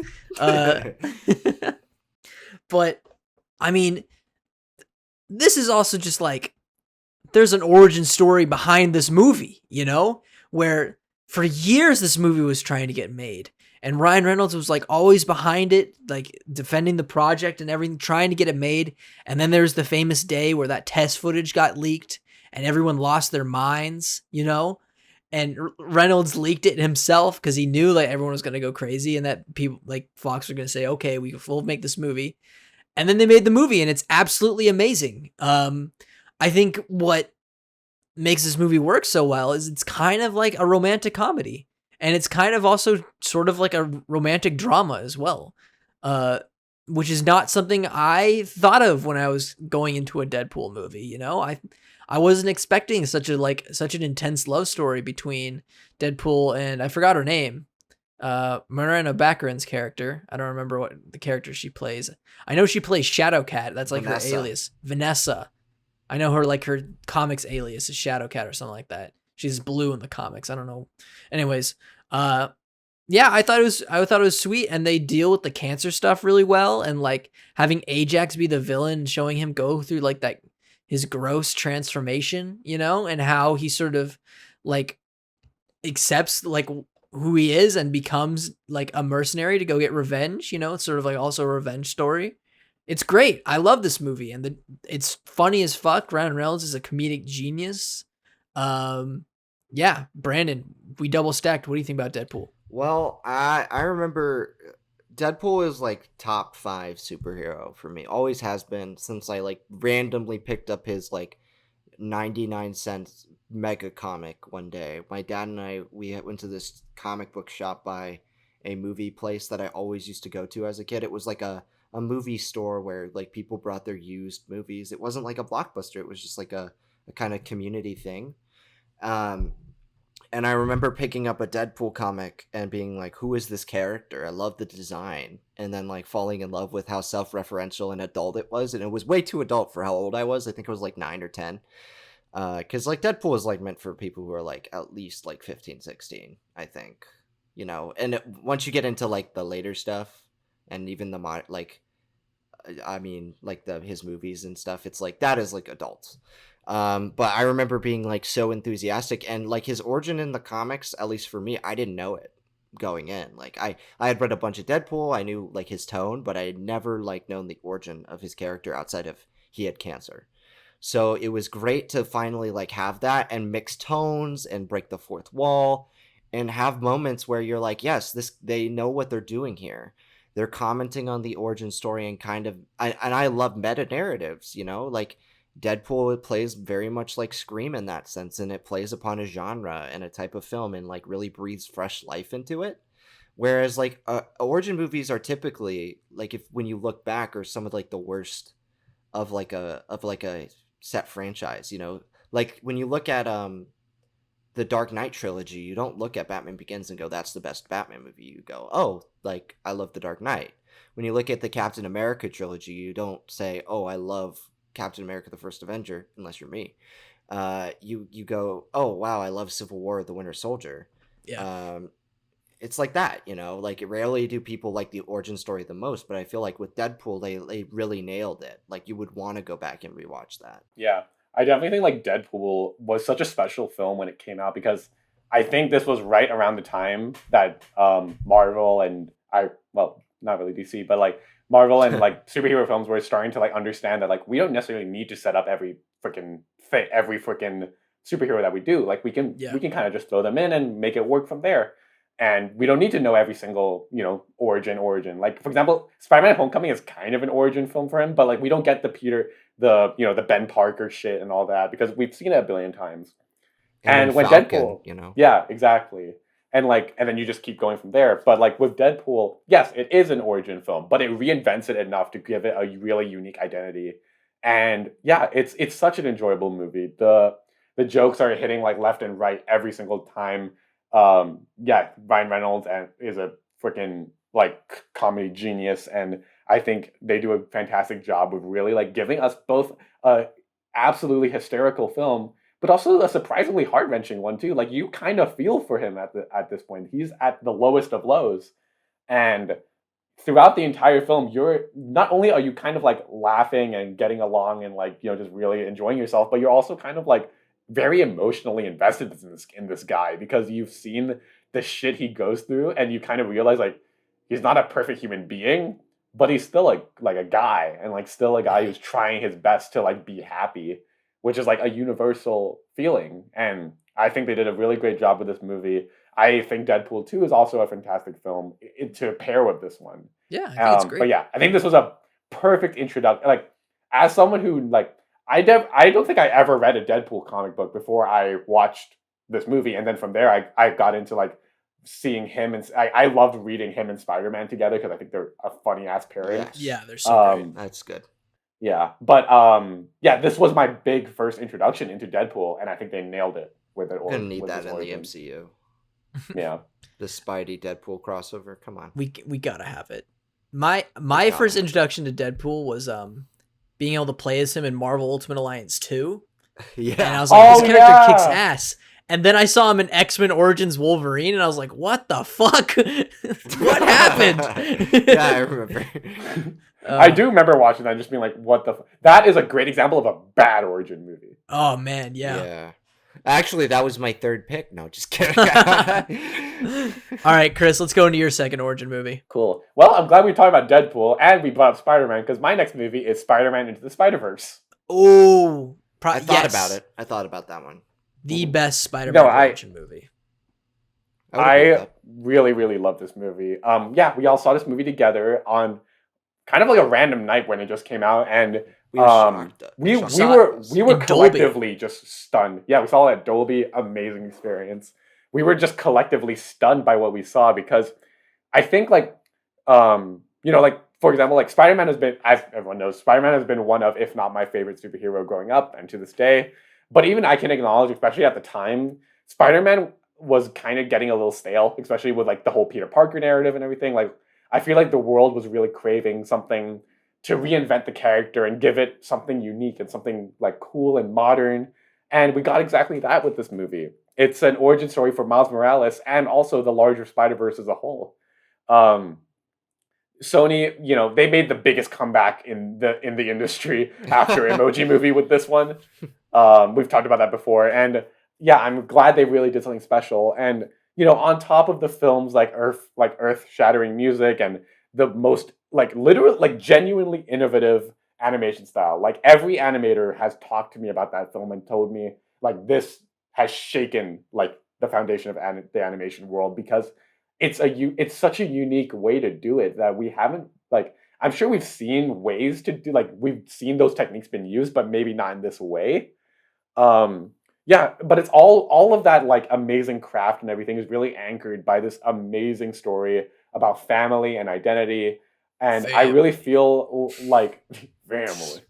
But I mean, this is also just like there's an origin story behind this movie, you know, where for years this movie was trying to get made. And Ryan Reynolds was like always behind it, like defending the project and everything, trying to get it made. And then there's the famous day where that test footage got leaked and everyone lost their minds, you know? And Reynolds leaked it himself because he knew like everyone was going to go crazy and that people like Fox were going to say, okay, we'll make this movie. And then they made the movie and it's absolutely amazing. I think what makes this movie work so well is it's kind of like a romantic comedy. And it's kind of also sort of like a romantic drama as well, which is not something I thought of when I was going into a Deadpool movie. You know, I wasn't expecting such an intense love story between Deadpool and I forgot her name, Miranda Baccarin's character. I don't remember what the character she plays. I know she plays Shadowcat. That's like Vanessa. her alias, Vanessa. I know her like her comics alias is Shadowcat or something like that. She's blue in the comics. I don't know. Anyways, yeah, I thought it was sweet, and they deal with the cancer stuff really well, and like having Ajax be the villain, showing him go through like that his gross transformation, you know, and how he sort of like accepts like who he is and becomes like a mercenary to go get revenge. You know, it's sort of like also a revenge story. It's great. I love this movie, and it's funny as fuck. Ryan Reynolds is a comedic genius. Yeah, Brandon, we double stacked. What do you think about Deadpool? Well, I remember Deadpool is like top 5 superhero for me. Always has been since I like randomly picked up his like 99-cent mega comic one day. My dad and we went to this comic book shop by a movie place that I always used to go to as a kid. It was like a movie store where like people brought their used movies. It wasn't like a Blockbuster. It was just like a kind of community thing. And I remember picking up a Deadpool comic and being like, who is this character? I love the design. And then like falling in love with how self-referential and adult it was. And it was way too adult for how old I was. I think I was like 9 or 10. Because like Deadpool is like meant for people who are like at least like 15, 16, I think. You know, and once you get into like the later stuff and even the like, I mean, like his movies and stuff, it's like that is like adults. But I remember being like so enthusiastic, and like his origin in the comics, at least for me, I didn't know it going in. Like I had read a bunch of Deadpool, I knew like his tone, but I had never like known the origin of his character outside of he had cancer. So it was great to finally like have that and mix tones and break the fourth wall and have moments where you're like, yes, this they know what they're doing here. They're commenting on the origin story and kind of and I love meta narratives, you know, like Deadpool, it plays very much like Scream in that sense, and it plays upon a genre and a type of film and like really breathes fresh life into it. Whereas like origin movies are typically like, if when you look back, are some of like the worst of like a set franchise, you know, like when you look at the Dark Knight trilogy, you don't look at Batman Begins and go, that's the best Batman movie. You go, oh, like, I love the Dark Knight. When you look at the Captain America trilogy, you don't say, oh, I love Captain America the First Avenger, unless you're me. You go, oh wow, I love Civil War, The Winter Soldier. Yeah. It's like that, you know, like rarely do people like the origin story the most, but I feel like with Deadpool, they really nailed it. Like you would want to go back and rewatch that. Yeah, I definitely think like Deadpool was such a special film when it came out because I think this was right around the time that Marvel and well, not really DC, but like Marvel and like superhero films were starting to like understand that like we don't necessarily need to set up every freaking superhero that we do. Like we can kind of just throw them in and make it work from there. And we don't need to know every single, you know, origin. Like, for example, Spider-Man Homecoming is kind of an origin film for him, but like we don't get the Ben Parker shit and all that because we've seen it a billion times. And when Falcon, Deadpool, you know, yeah, exactly. And then you just keep going from there. But like with Deadpool, yes, it is an origin film, but it reinvents it enough to give it a really unique identity. And yeah, it's such an enjoyable movie. The jokes are hitting like left and right every single time. Yeah, Ryan Reynolds is a freaking like comedy genius, and I think they do a fantastic job with really like giving us both a absolutely hysterical film, but also a surprisingly heart wrenching one too. Like you kind of feel for him at this point. He's at the lowest of lows, and throughout the entire film, you're not only are you kind of like laughing and getting along and like just really enjoying yourself, but you're also kind of like very emotionally invested in this guy because you've seen the shit he goes through and you kind of realize like he's not a perfect human being, but he's still like a guy and like still a guy who's trying his best to like be happy, which is like a universal feeling. And I think they did a really great job with this movie. I think Deadpool 2 is also a fantastic film to pair with this one. Yeah, I think it's great. But yeah, I think this was a perfect introduction. Like, as someone who like I don't think I ever read a Deadpool comic book before I watched this movie, and then from there I got into like seeing him, and I loved reading him and Spider-Man together because I think they're a funny ass pairing. Yes. Yeah, they're so great. That's good. Yeah, but yeah, this was my big first introduction into Deadpool, and I think they nailed it with it. We're gonna need that in the MCU. Yeah, the Spidey Deadpool crossover. Come on, we gotta have it. My first introduction to Deadpool was being able to play as him in Marvel Ultimate Alliance 2. Yeah, and I was like, this character kicks ass. And then I saw him in X-Men Origins Wolverine, and I was like, what the fuck? What happened? Yeah, I remember. I do remember watching that and just being like, what the that is a great example of a bad origin movie. Oh, man, Yeah. Actually, that was my third pick. No, just kidding. All right, Chris, let's go into your second origin movie. Cool. Well, I'm glad we talked about Deadpool and we brought up Spider-Man because my next movie is Spider-Man Into the Spider-Verse. Oh, I thought about it. I thought about that one. The best Spider-Man origin movie. I really, really love this movie. Yeah, we all saw this movie together on kind of like a random night when it just came out, and we were collectively just stunned. Yeah, we saw it at Dolby. Amazing experience. We were just collectively stunned by what we saw because I think like like for example, like Spider-Man has been, as everyone knows, Spider-Man has been one of, if not my favorite superhero growing up and to this day. But even I can acknowledge, especially at the time, Spider-Man was kind of getting a little stale, especially with like the whole Peter Parker narrative and everything. Like I feel like the world was really craving something to reinvent the character and give it something unique and something like cool and modern. And we got exactly that with this movie. It's an origin story for Miles Morales and also the larger Spider-Verse as a whole. Sony, they made the biggest comeback in the industry after Emoji Movie with this one. We've talked about that before. And yeah, I'm glad they really did something special. And, on top of the films like earth-shattering music and the most like literally like genuinely innovative animation style. Like every animator has talked to me about that film and told me like this has shaken like the foundation of the animation world because it's such a unique way to do it that we haven't like I'm sure we've seen ways to do like we've seen those techniques been used, but maybe not in this way. Yeah, but it's all of that like amazing craft and everything is really anchored by this amazing story about family and identity. And I really feel like family.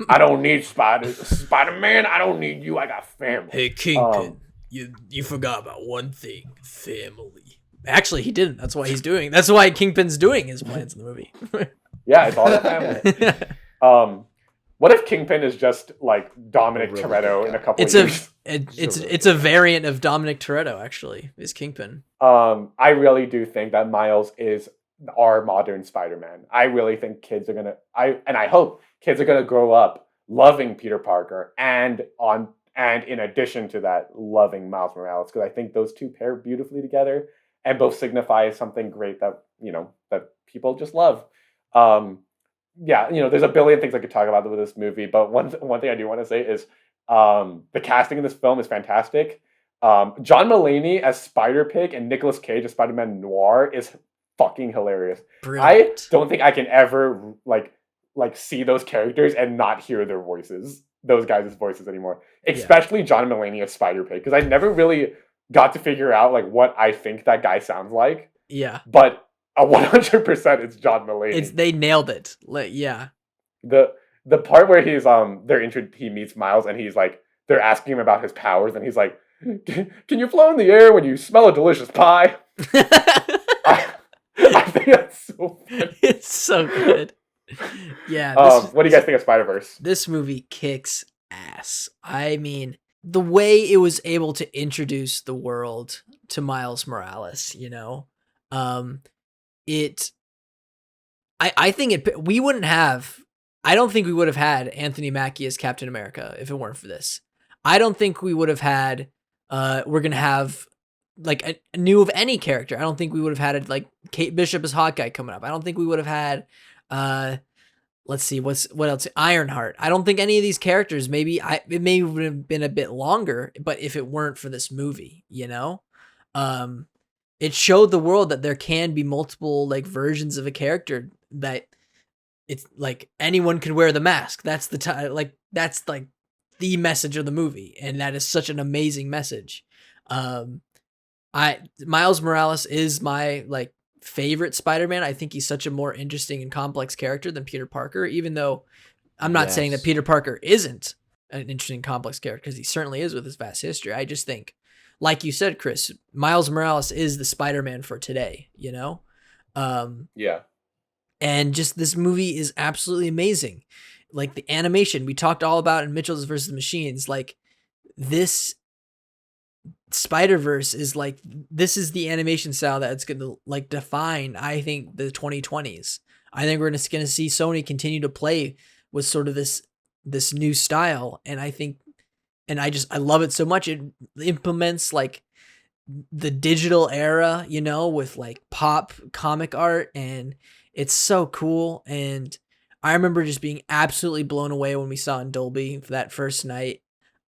I don't need Spider-Man. I don't need you. I got family. Hey, Kingpin, you forgot about one thing: family. Actually, he didn't. That's why That's why Kingpin's doing his plans in the movie. Yeah, it's all about family. What if Kingpin is just like Dominic Really Toretto in a couple It's of years? it's a variant of Dominic Toretto. Actually, is Kingpin. I really do think that Miles is our modern Spider-Man. I really think kids are gonna. I hope kids are gonna grow up loving Peter Parker and in addition to that, loving Miles Morales because I think those two pair beautifully together and both signify something great that that people just love. Yeah, there's a billion things I could talk about with this movie, but one thing I do want to say is the casting in this film is fantastic. John Mulaney as Spider-Pig and Nicolas Cage as Spider-Man Noir is fucking hilarious. Brilliant. I don't think I can ever like see those characters and not hear their voices, those guys' voices anymore. Especially John Mulaney as Spider-Pig, because I never really got to figure out like what I think that guy sounds like. Yeah. But 100% it's John Mulaney. They nailed it. Yeah. The part where he meets Miles and he's like they're asking him about his powers and he's like, can you float in the air when you smell a delicious pie? I think that's so funny. It's so good. Yeah. What do you guys think of Spider-Verse? This movie kicks ass. I mean, the way it was able to introduce the world to Miles Morales, I think we wouldn't have. I don't think we would have had Anthony Mackie as Captain America if it weren't for this. I don't think we would have had. We're gonna have like a new of any character. I don't think we would have had like Kate Bishop as Hawkeye coming up. I don't think we would have had. Let's see what else. Ironheart. I don't think any of these characters. It may have been a bit longer, but if it weren't for this movie, it showed the world that there can be multiple like versions of a character that it's like anyone could wear the mask. That's that's like the message of the movie. And that is such an amazing message. Miles Morales is my like favorite Spider-Man. I think he's such a more interesting and complex character than Peter Parker, even though I'm not saying that Peter Parker isn't an interesting, complex character because he certainly is with his vast history. I just think, like you said, Chris, Miles Morales is the Spider-Man for today, Yeah. And just this movie is absolutely amazing. Like the animation we talked all about in Mitchell's versus Machines, like this Spider-Verse is like, this is the animation style that's going to like define, I think, the 2020s. I think we're just going to see Sony continue to play with sort of this new style. And I think, I love it so much. It implements like the digital era, with like pop comic art, and it's so cool. And I remember just being absolutely blown away when we saw in Dolby for that first night.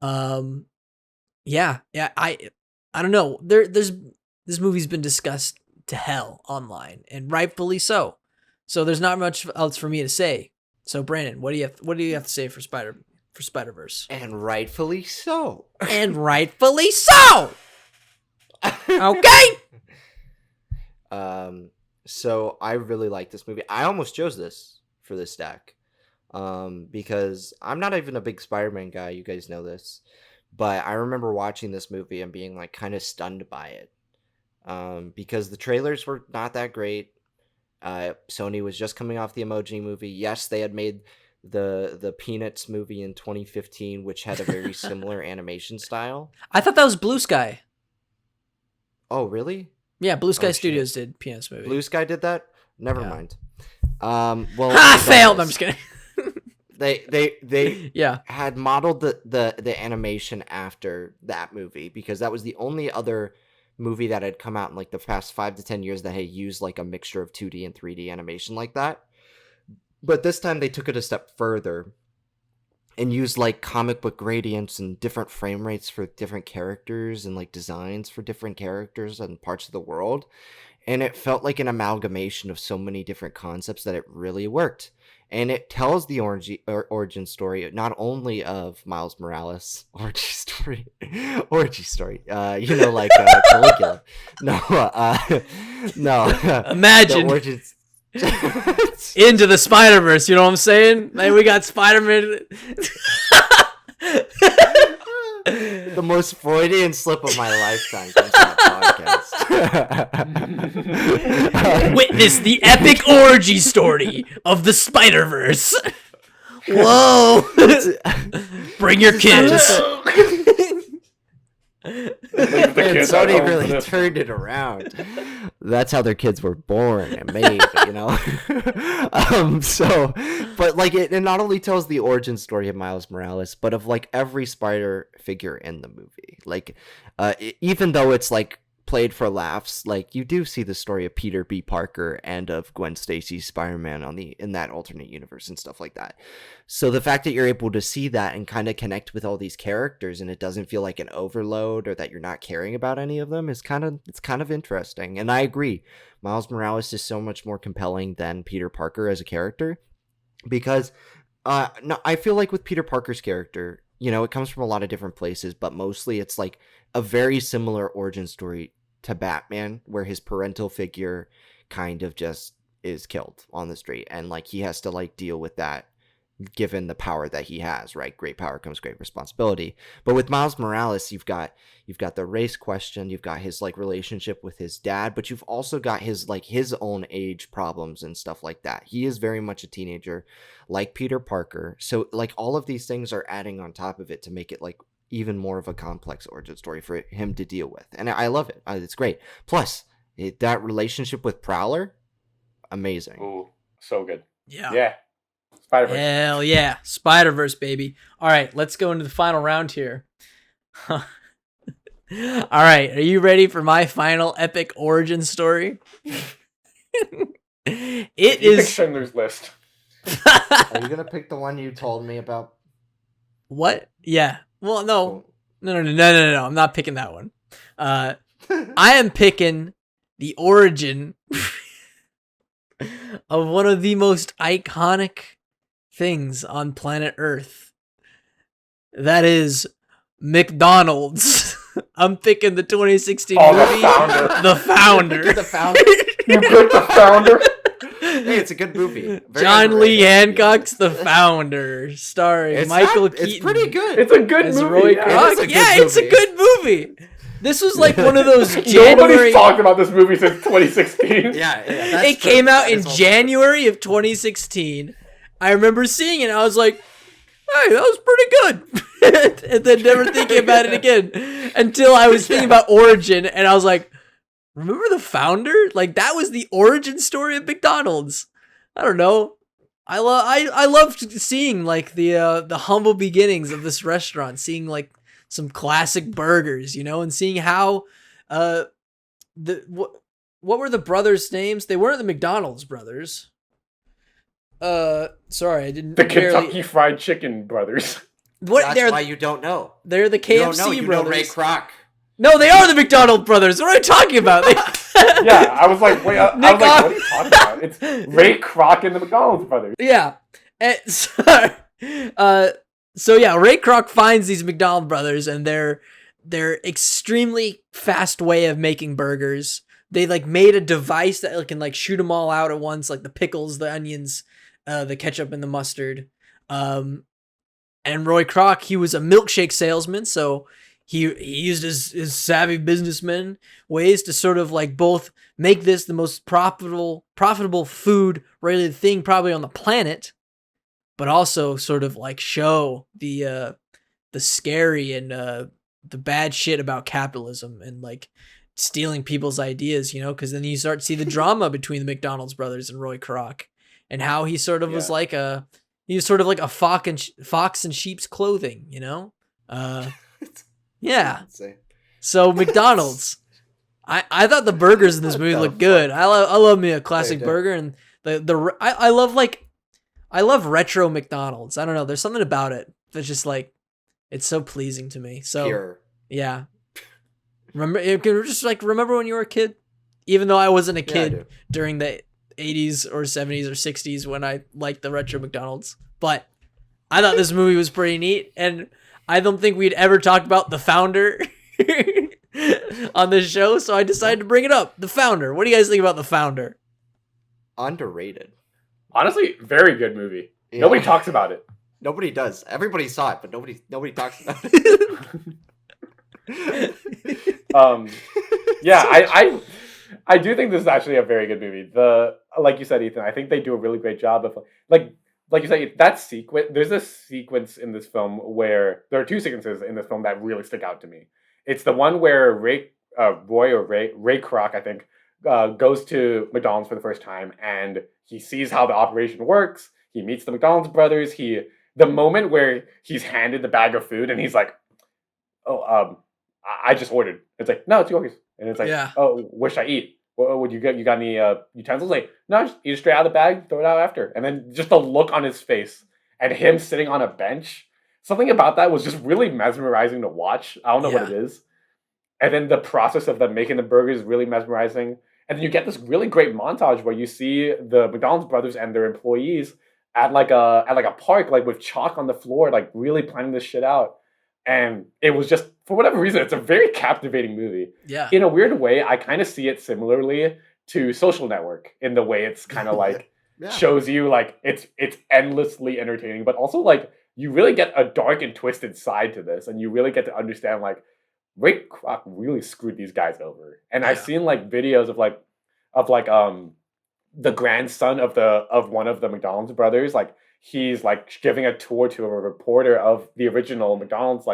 Yeah, I don't know. This movie's been discussed to hell online, and rightfully so. So there's not much else for me to say. So Brandon, what do you have to say for Spider-Verse? And rightfully so. And rightfully so. Okay. So I really like this movie. I almost chose this for this stack. Because I'm not even a big Spider-Man guy. You guys know this. But I remember watching this movie and being like kind of stunned by it. Because the trailers were not that great. Sony was just coming off the Emoji Movie. Yes, they had made the Peanuts movie in 2015, which had a very similar animation style. I thought that was Blue Sky. Oh, really? Yeah, Blue Sky Studios did Peanuts movie. Blue Sky did that? Never mind. Well, I failed. I'm just kidding. They yeah had modeled the animation after that movie because that was the only other movie that had come out in like the past 5 to 10 years that had used like a mixture of 2D and 3D animation like that. But this time they took it a step further and used like comic book gradients and different frame rates for different characters and like designs for different characters and parts of the world. And it felt like an amalgamation of so many different concepts that it really worked. And it tells the origin story not only of Miles Morales, origin story, like Caligula. No, no. Imagine. Into the Spider-Verse, you know what I'm saying? Like, we got Spider-Man. The most Freudian slip of my lifetime comes from that podcast. Witness the epic origin story of the Spider-Verse. Whoa! Bring your kids. And Sony really turned it around. That's how their kids were born and made, but like it not only tells the origin story of Miles Morales, but of like every Spider figure in the movie. Like, even though it's like played for laughs, like you do see the story of Peter B. Parker and of Gwen Stacy's Spider-Man in that alternate universe and stuff like that. So the fact that you're able to see that and kind of connect with all these characters and it doesn't feel like an overload or that you're not caring about any of them it's kind of interesting. And I agree, Miles Morales is so much more compelling than Peter Parker as a character, because no, I feel like with Peter Parker's character, it comes from a lot of different places, but mostly it's like a very similar origin story to Batman, where his parental figure kind of just is killed on the street, and like he has to like deal with that given the power that he has, right? Great power comes great responsibility. But with Miles Morales, you've got the race question, you've got his like relationship with his dad, but you've also got his own age problems and stuff like that. He is very much a teenager, like Peter Parker. So like all of these things are adding on top of it to make it like even more of a complex origin story for him to deal with. And I love it. It's great. Plus, that relationship with Prowler, amazing. Ooh, so good. Yeah. Spider-Verse. Hell yeah. Spider-Verse, baby. All right, let's go into the final round here. All right, are you ready for my final epic origin story? It is Schindler's List. Are you gonna pick the one you told me about? What? Yeah. Well, no. No. I'm not picking that one. I am picking the origin of one of the most iconic things on planet Earth. That is McDonald's. I'm picking the 2016 movie, The Founder. The Founder. You picked The Founder? Hey, it's a good movie. Very John Lee underrated. Hancock's The Founder, starring Michael Keaton. It's pretty good. It's a good as movie. Roy Kroc. It's a good movie. This was like one of those January. Nobody's talked about this movie since 2016. Yeah, it came out in January of 2016. I remember seeing it and I was like, hey, that was pretty good. And then never thinking about it again until I was thinking about Origin and I was like, remember The Founder? Like that was the origin story of McDonald's. I don't know. I loved seeing like the humble beginnings of this restaurant, seeing like some classic burgers, and seeing how what were the brothers' names? They weren't the McDonald's brothers. Sorry, I didn't. The Kentucky Fried Chicken brothers. What? That's why you don't know. They're the KFC you don't know. You brothers. know Ray Kroc. No, they are the McDonald brothers. What are you talking about? Yeah, I was like, wait, I was like, what are you talking about? It's Ray Kroc and the McDonald's brothers. Yeah. So yeah, Ray Kroc finds these McDonald brothers and their extremely fast way of making burgers. They like made a device that can like shoot them all out at once, like the pickles, the onions, the ketchup, and the mustard. And Roy Kroc, he was a milkshake salesman, so he used his savvy businessman ways to sort of like both make this the most profitable food related thing probably on the planet, but also sort of like show the scary and the bad shit about capitalism and like stealing people's ideas, because then you start to see the drama between the McDonald's brothers and Roy Kroc and how he sort of was like a fox in sheep's clothing, Yeah. So McDonald's, I thought the burgers in this movie looked good. I love me a classic burger, and I love like I love retro McDonald's. I don't know. There's something about it that's just like, it's so pleasing to me. So Pure. yeah. Remember when you were a kid? Even though I wasn't a Yeah, I kid do. during the 80s or 70s or 60s when I liked the retro McDonald's. But I thought this movie was pretty neat, and I don't think we'd ever talked about The Founder on this show, so I decided to bring it up. The Founder. What do you guys think about The Founder? Underrated. Honestly, very good movie. Yeah. Nobody talks about it. Nobody does. Everybody saw it, but nobody talks about it. Yeah, I do think this is actually a very good movie. Like you said, Ethan, I think they do a really great job of like you said, that sequence. There's a sequence in this film where there are two sequences in this film that really stick out to me. It's the one where Ray Kroc, I think, goes to McDonald's for the first time, and he sees how the operation works. He meets the McDonald's brothers. The moment where he's handed the bag of food and he's like, "Oh, I just ordered." It's like, "No, it's yours." And it's like, Yeah. "Oh, what should I eat? What would you get? You got any utensils?" Like, "No, just eat it straight out of the bag, throw it out after." And then just the look on his face and him sitting on a bench. Something about that was just really mesmerizing to watch. I don't know what it is. And then the process of them making the burgers is really mesmerizing. And then you get this really great montage where you see the McDonald's brothers and their employees at like a park, like with chalk on the floor, like really planning this shit out. And it was just, for whatever reason, it's a very captivating movie. Yeah. In a weird way, I kind of see it similarly to Social Network in the way it's kind of like shows you like it's endlessly entertaining, but also like you really get a dark and twisted side to this, and you really get to understand like Ray Kroc really screwed these guys over. And I've seen like videos of the grandson of one of the McDonald's brothers, like he's like giving a tour to a reporter of the original McDonald's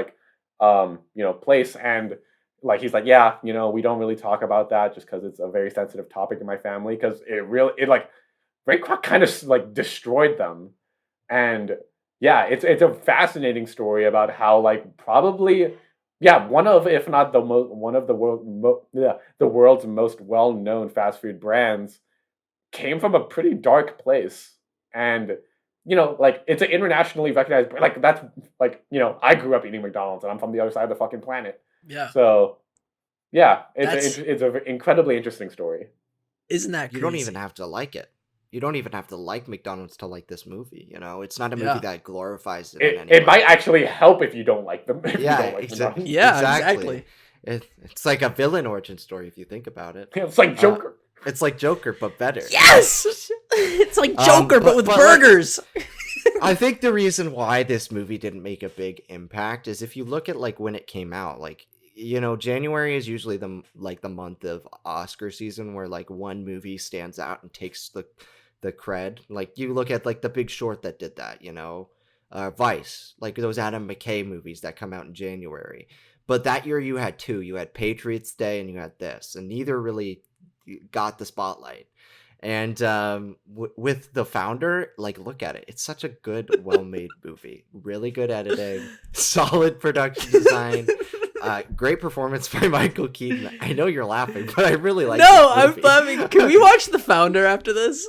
place, and like he's like, "Yeah, we don't really talk about that just because it's a very sensitive topic in my family, because it like Ray Kroc kind of like destroyed them." And yeah, it's a fascinating story about how like probably one of, if not the most, one of the world's most well-known fast food brands came from a pretty dark place. And like it's an internationally recognized, like that's like, I grew up eating McDonald's and I'm from the other side of the fucking planet. Yeah. So yeah, it's an incredibly interesting story. Isn't that crazy? You don't even have to like it. You don't even have to like McDonald's to like this movie. It's not a movie that glorifies it. It might actually help if you don't like them. Exactly. Exactly. It's like a villain origin story if you think about it. It's like Joker. It's like Joker, but better. Yes! It's like Joker, but with burgers. I think the reason why this movie didn't make a big impact is if you look at like when it came out, like, January is usually the month of Oscar season where like one movie stands out and takes the cred. Like you look at like The Big Short that did that, Vice, like those Adam McKay movies that come out in January. But that year you had two. You had Patriots Day and you had this, and neither really got the spotlight. And with The Founder, like, look at it. It's such a good, well-made movie. Really good editing, solid production design, great performance by Michael Keaton. I know you're laughing, but I really like. No, I'm laughing. Can we watch The Founder after this?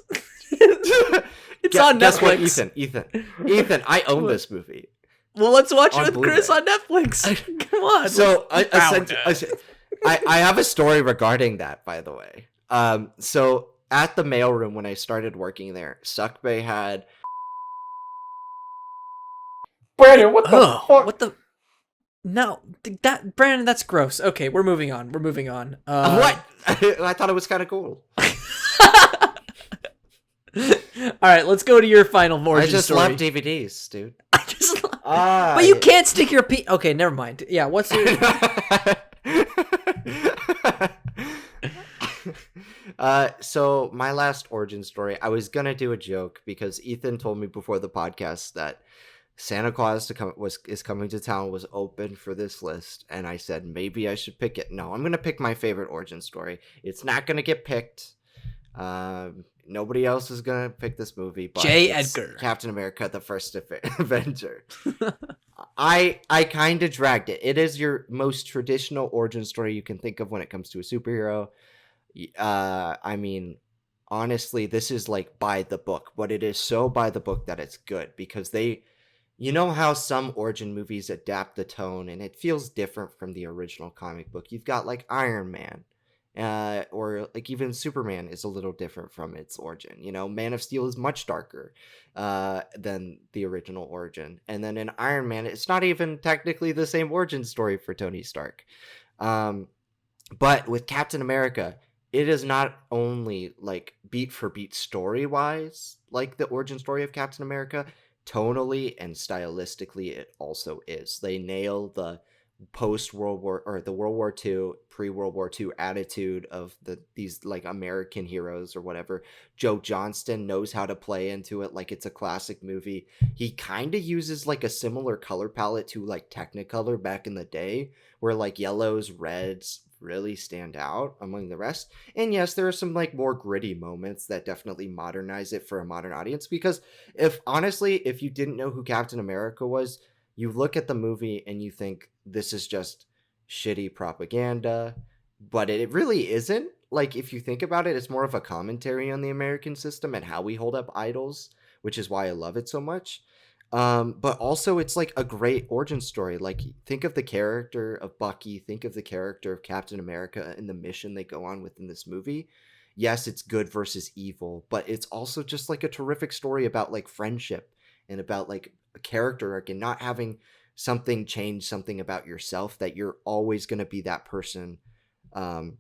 It's on Netflix. What, Ethan, I own this movie. Well, let's watch it with Blu-ray. Chris on Netflix. Come on. So I have a story regarding that, by the way. So at the mailroom when I started working there, Suckbay had. Brandon, what the fuck? What the? No, Brandon, that's gross. Okay, we're moving on. What? I thought it was kind of cool. All right, let's go to your final origin I just story. love DVDs, dude. But you can't stick your Okay, never mind. Yeah, what's your? So my last origin story, I was gonna do a joke because Ethan told me before the podcast that Santa Claus is coming to town was open for this list, and I said maybe I should pick it. No, I'm gonna pick my favorite origin story. It's not gonna get picked. Nobody else is gonna pick this movie. But J. Edgar, Captain America: The First Avenger. I kind of dragged it. It is your most traditional origin story you can think of when it comes to a superhero. I mean, honestly, this is like by the book, but it is so by the book that it's good because they, you know how some origin movies adapt the tone and it feels different from the original comic book. You've got like Iron Man, or like even Superman is a little different from its origin. You know, Man of Steel is much darker than the original origin. And then in Iron Man, it's not even technically the same origin story for Tony Stark. Um, but with Captain America, it is not only like beat for beat story wise, like the origin story of Captain America, tonally and stylistically, it also is. They nail the post World War or the World War II, pre World War II attitude of these like American heroes or whatever. Joe Johnston knows how to play into it like it's a classic movie. He kind of uses like a similar color palette to like Technicolor back in the day, where like yellows, reds really stand out among the rest. And yes, there are some like more gritty moments that definitely modernize it for a modern audience, because if honestly, if you didn't know who Captain America was, you look at the movie and you think this is just shitty propaganda, but it really isn't. Like if you think about it, it's more of a commentary on the American system and how we hold up idols, which is why I love it so much. But also it's like a great origin story. Like think of the character of Bucky, think of the character of Captain America and the mission they go on within this movie. Yes, it's good versus evil, but it's also just like a terrific story about like friendship and about like a character arc and not having something change something about yourself, that you're always going to be that person um,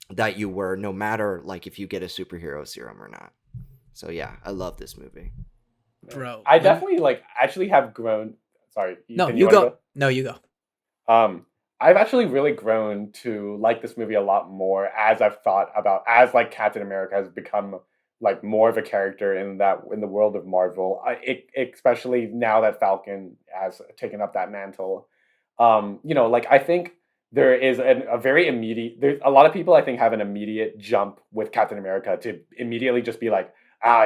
that you were, no matter like if you get a superhero serum or not. So yeah, I love this movie. Bro. I definitely like actually have grown. Sorry, No, Ethan, you wanna go. No, you go. I've actually really grown to like this movie a lot more as I've thought about as like Captain America has become like more of a character in the world of Marvel. Especially now that Falcon has taken up that mantle. Like I think there is a very immediate. There's a lot of people I think have an immediate jump with Captain America to immediately just be like,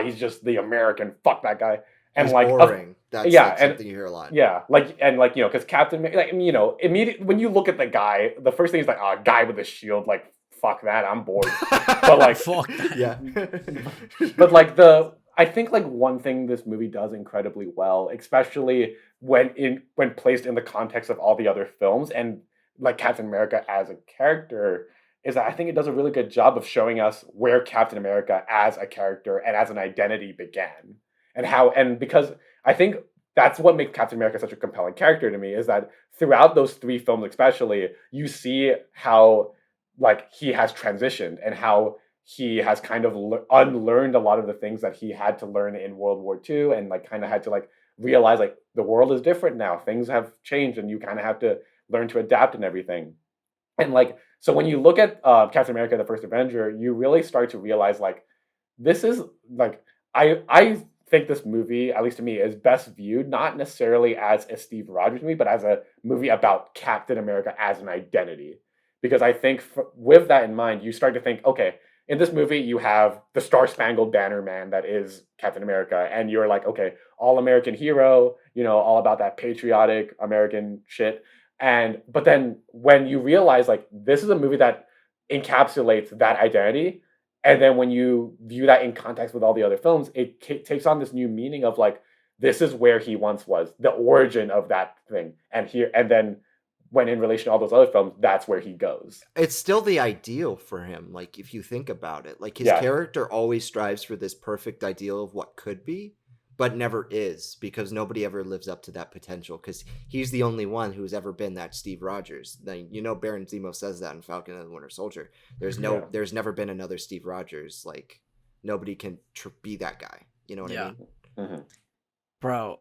he's just the American. Fuck that guy. And He's like, boring. That's yeah, like something you hear a lot. yeah, because Captain, like, immediate when you look at the guy, the first thing is like, guy with a shield, like, fuck that, I'm bored. But like, Fuck that. Yeah. but like I think like one thing this movie does incredibly well, especially when placed in the context of all the other films and like Captain America as a character, is that I think it does a really good job of showing us where Captain America as a character and as an identity began. And because I think that's what makes Captain America such a compelling character to me, is that throughout those three films especially, you see how like he has transitioned and how he has kind of unlearned a lot of the things that he had to learn in World War II, and like kind of had to like realize like the world is different now, things have changed, and you kind of have to learn to adapt and everything. And like, so when you look at Captain America: The First Avenger, you really start to realize like this is like I think this movie, at least to me, is best viewed not necessarily as a Steve Rogers movie, but as a movie about Captain America as an identity. Because I think with that in mind, you start to think, okay, in this movie, you have the Star Spangled Banner man that is Captain America, and you're like, okay, all American hero, all about that patriotic American shit. But then when you realize like this is a movie that encapsulates that identity, and then when you view that in context with all the other films, it takes on this new meaning of like, this is where he once was, the origin of that thing. And then when in relation to all those other films, that's where he goes. It's still the ideal for him. Like if you think about it, like his character always strives for this perfect ideal of what could be, but never is, because nobody ever lives up to that potential, because he's the only one who's ever been that Steve Rogers. Baron Zemo says that in Falcon and the Winter Soldier. There's never been another Steve Rogers. Like nobody can be that guy. You know what I mean? Mm-hmm. Bro,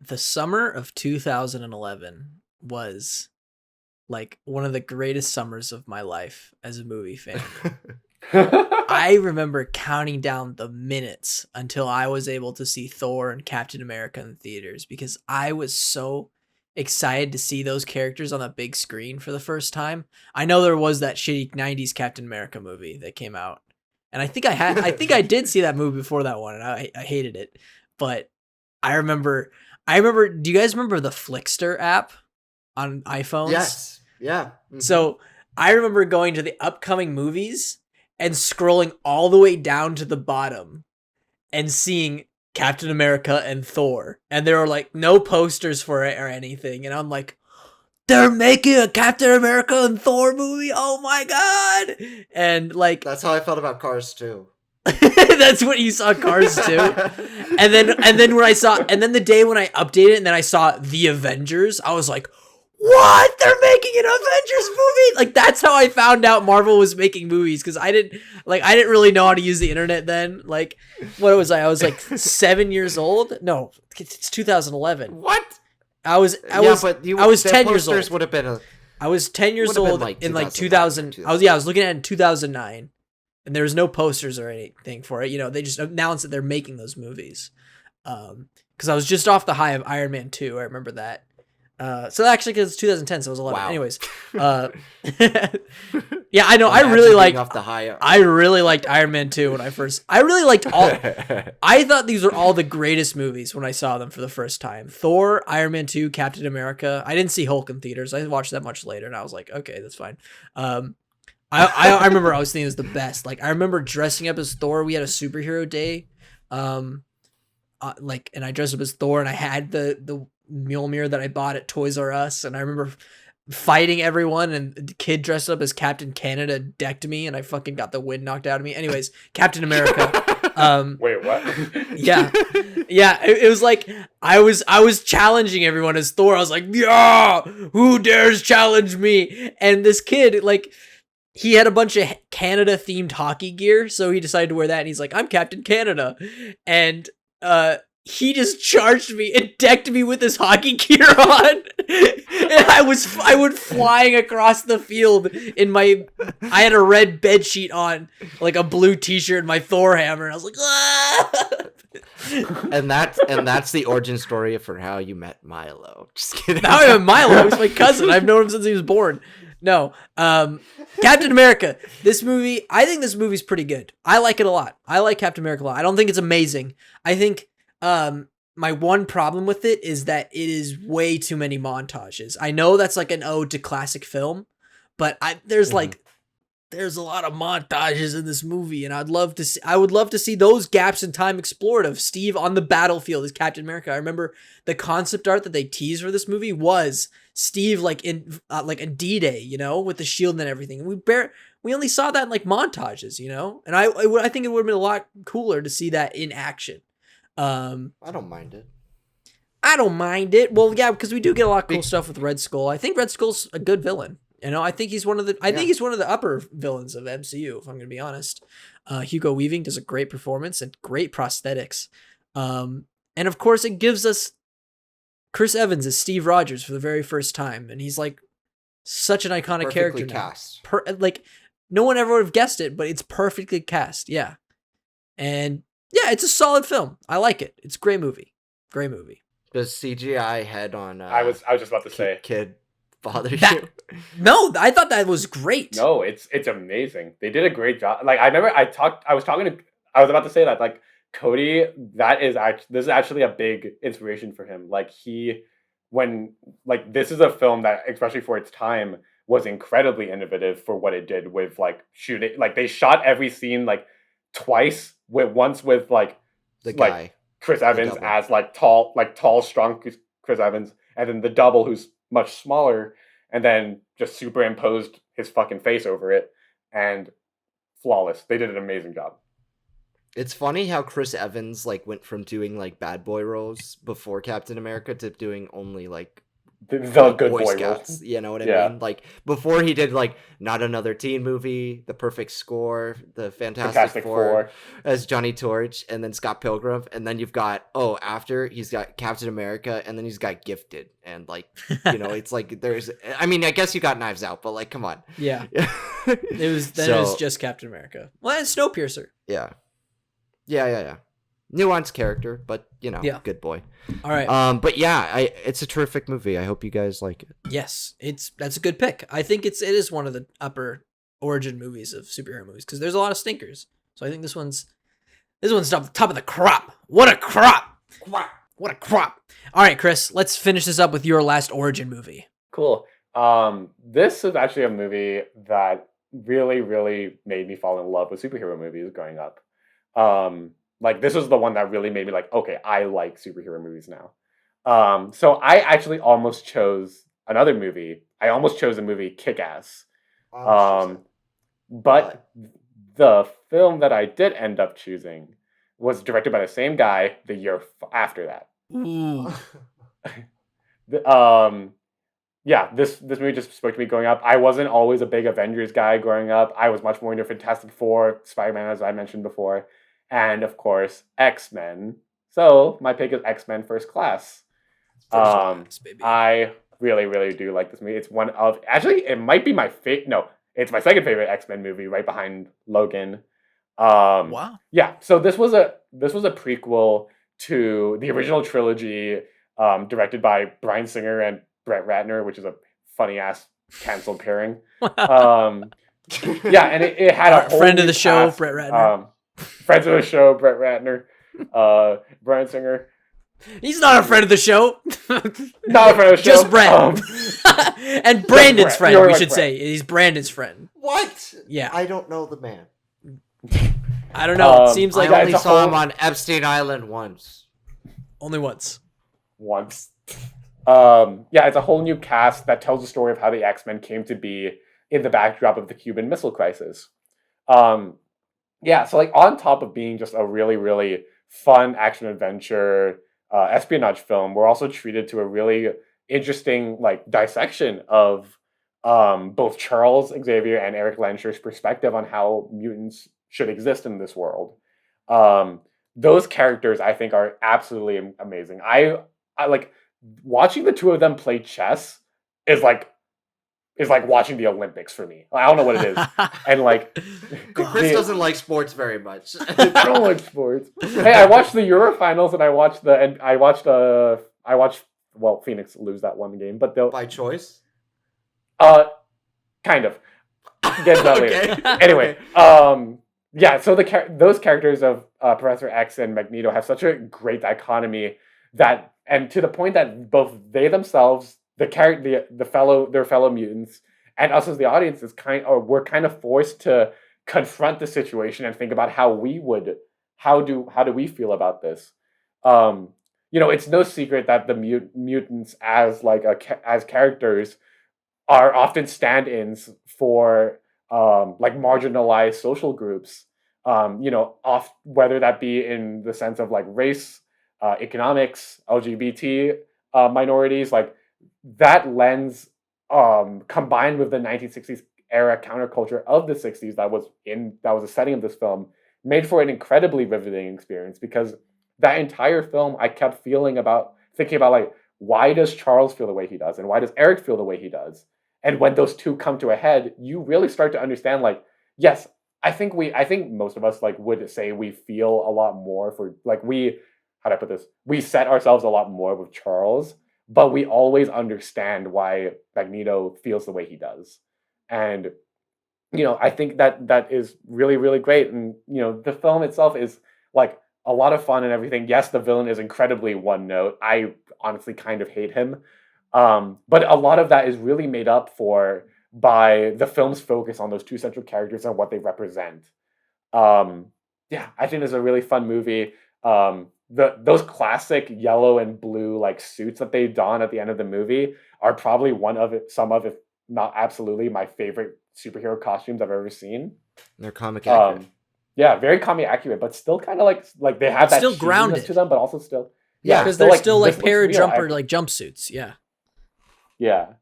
the summer of 2011 was like one of the greatest summers of my life as a movie fan. I remember counting down the minutes until I was able to see Thor and Captain America in the theaters, because I was so excited to see those characters on the big screen for the first time. I know there was that shitty 90s Captain America movie that came out, and I think I did see that movie before that one, and I hated it. But I remember, do you guys remember the Flickster app on iPhones? Yes. Yeah. Mm-hmm. So I remember going to the upcoming movies and scrolling all the way down to the bottom and seeing Captain America and Thor, and there were like no posters for it or anything, and I'm like, they're making a Captain America and Thor movie. Oh my god! And like That's how I felt about Cars too. that's what you saw Cars too. And then when I saw, and then the day when I updated and then I saw The Avengers, I was like, what? They're making an Avengers movie? Like that's how I found out Marvel was making movies, because I didn't really know how to use the internet then. Like, what was I? I was like 7 years old. No, it's 2011. What? I was 10 years old. Would have been I was 10 years Would have been, old like, in like 2009 2000. I was looking at it in 2009, and there was no posters or anything for it. You know, they just announced that they're making those movies. Because I was just off the high of Iron Man 2. I remember that. So actually, because it's 2010, so it was 11. Wow. Anyways, yeah, I know. I Imagine really being like. off the high. I really liked Iron Man 2 when I first. I really liked all. I thought these were all the greatest movies when I saw them for the first time. Thor, Iron Man 2, Captain America. I didn't see Hulk in theaters. I watched that much later, and I was like, okay, that's fine. I remember I was thinking it was the best. Like I remember dressing up as Thor. We had a superhero day, and I dressed up as Thor, and I had the Mjolnir that I bought at Toys R Us, and I remember fighting everyone, and the kid dressed up as Captain Canada decked me, and I fucking got the wind knocked out of me. Anyways, Captain America. Wait, what? Yeah. It was like I was challenging everyone as Thor. I was like, yeah, who dares challenge me? And this kid, like, he had a bunch of Canada themed hockey gear, so he decided to wear that, and he's like, I'm Captain Canada, and he just charged me and decked me with his hockey gear on. And I went flying across the field I had a red bed sheet on, like a blue t-shirt and my Thor hammer. And I was like, ah! and that's the origin story for how you met Milo. Just kidding. Now I met Milo. He was my cousin. I've known him since he was born. No. Captain America. I think this movie's pretty good. I like it a lot. I like Captain America a lot. I don't think it's amazing. I think my one problem with it is that it is way too many montages. I know that's like an ode to classic film, but there's a lot of montages in this movie, and I would love to see those gaps in time explored of Steve on the battlefield as Captain America. I remember the concept art that they teased for this movie was Steve like in D-Day, you know, with the shield and everything. And we only saw that in like montages, you know, and I think it would have been a lot cooler to see that in action. I don't mind it. I don't mind it. Well, yeah, because we do get a lot of cool stuff with Red Skull. I think Red Skull's a good villain. You know, I think he's one of the upper villains of MCU, if I'm going to be honest. Hugo Weaving does a great performance and great prosthetics. And of course, it gives us Chris Evans as Steve Rogers for the very first time, and he's like such an iconic character now. Cast. Like no one ever would have guessed it, but it's perfectly cast. Yeah, and yeah, it's a solid film. I like it. It's a great movie. Great movie. Does CGI head on? I was just about to say, kid bother you? No, I thought that was great. No, it's amazing. They did a great job. Like I remember, I was about to say that, like, Cody, this is actually a big inspiration for him. Like this is a film that, especially for its time, was incredibly innovative for what it did with like shooting. Like they shot every scene like twice, once with like the guy. Like Chris Evans as tall, strong Chris Evans, and then the double who's much smaller, and then just superimposed his fucking face over it, and flawless. They did an amazing job. It's funny how Chris Evans like went from doing like bad boy roles before Captain America to doing only like the good boy Scouts. roles. You know what I mean? Like before he did like Not Another Teen Movie, The Perfect Score, The Fantastic Four as Johnny Torch, and then Scott Pilgrim, and then you've got after he's got Captain America, and then he's got Gifted, and like it's like I mean I guess you got Knives Out, but like come on. Yeah. It was just Captain America. Well, and Snowpiercer. Yeah. Nuanced character, but good boy. All right. But yeah, it's a terrific movie. I hope you guys like it. Yes, that's a good pick. I think it is one of the upper origin movies of superhero movies, because there's a lot of stinkers. So I think this one's top of the crop. What a crop! What a crop! All right, Chris, let's finish this up with your last origin movie. Cool. This is actually a movie that really, really made me fall in love with superhero movies growing up. Like this was the one that really made me like, okay, I like superhero movies now. So I actually almost chose another movie. I almost chose the movie Kick-Ass. Um, but the film that I did end up choosing was directed by the same guy the year after that. Ooh. Yeah, this movie just spoke to me growing up. I wasn't always a big Avengers guy growing up. I was much more into Fantastic Four, Spider-Man, as I mentioned before, and of course X-Men. So my pick is X-Men First Class. Baby. I really, really do like this movie. It's one of actually it might be my favorite. No, it's my second favorite X-Men movie, right behind Logan. Wow. Yeah, so this was a prequel to the original trilogy, directed by Bryan Singer and Brett Ratner, which is a funny ass canceled pairing. Yeah, and it had a whole friend of new the show, cast. Brett Ratner. Friends of the show, Brett Ratner, Bryan Singer. He's not a friend of the show. Not a friend of the show. Just Brett. And Brandon's Brett. friend, You're we right, should Brett. say. He's Brandon's friend. What? Yeah. I don't know the man. I don't know. It seems I like only it's a saw whole- him on Epstein Island once. only once. Once. Yeah, it's a whole new cast that tells the story of how the X-Men came to be in the backdrop of the Cuban Missile Crisis. Yeah, so like on top of being just a really, really fun action adventure espionage film, we're also treated to a really interesting like dissection of both Charles Xavier and Eric Lensher's perspective on how mutants should exist in this world. Those characters I think are absolutely amazing. I like watching the two of them play chess is like watching the Olympics for me. I don't know what it is. And like Chris doesn't like sports very much. I don't like sports. Hey, I watched the Euro finals and I watched well, Phoenix lose that one game, but they'll By choice? kind of get to that later. Okay. Anyway, yeah, so those characters of Professor X and Magneto have such a great dichotomy that, and to the point that both they themselves, their fellow mutants, and us as the audience we're kind of forced to confront the situation and think about how do we feel about this. It's no secret that the mutants as as characters are often stand-ins for like marginalized social groups. Whether that be in the sense of like race, economics, LGBT minorities, like that lens combined with the 1960s era counterculture of the 60s that was the setting of this film made for an incredibly riveting experience, because that entire film I kept thinking about like, why does Charles feel the way he does and why does Eric feel the way he does? And when those two come to a head, you really start to understand, like, yes, I think most of us like would say we feel a lot more for like how do I put this? We set ourselves a lot more with Charles, but we always understand why Magneto feels the way he does. And I think that is really, really great. And the film itself is like a lot of fun and everything. Yes, the villain is incredibly one note. I honestly kind of hate him. But a lot of that is really made up for by the film's focus on those two central characters and what they represent. Yeah, I think it's a really fun movie. Those classic yellow and blue like suits that they don at the end of the movie are probably some of, if not absolutely, my favorite superhero costumes I've ever seen. They're comic accurate. Yeah, very comic accurate, but still kind of like they have that still cheesiness grounded to them, but also still because still, they're still like this looks real. parajumper like jumpsuits. Yeah. Yeah.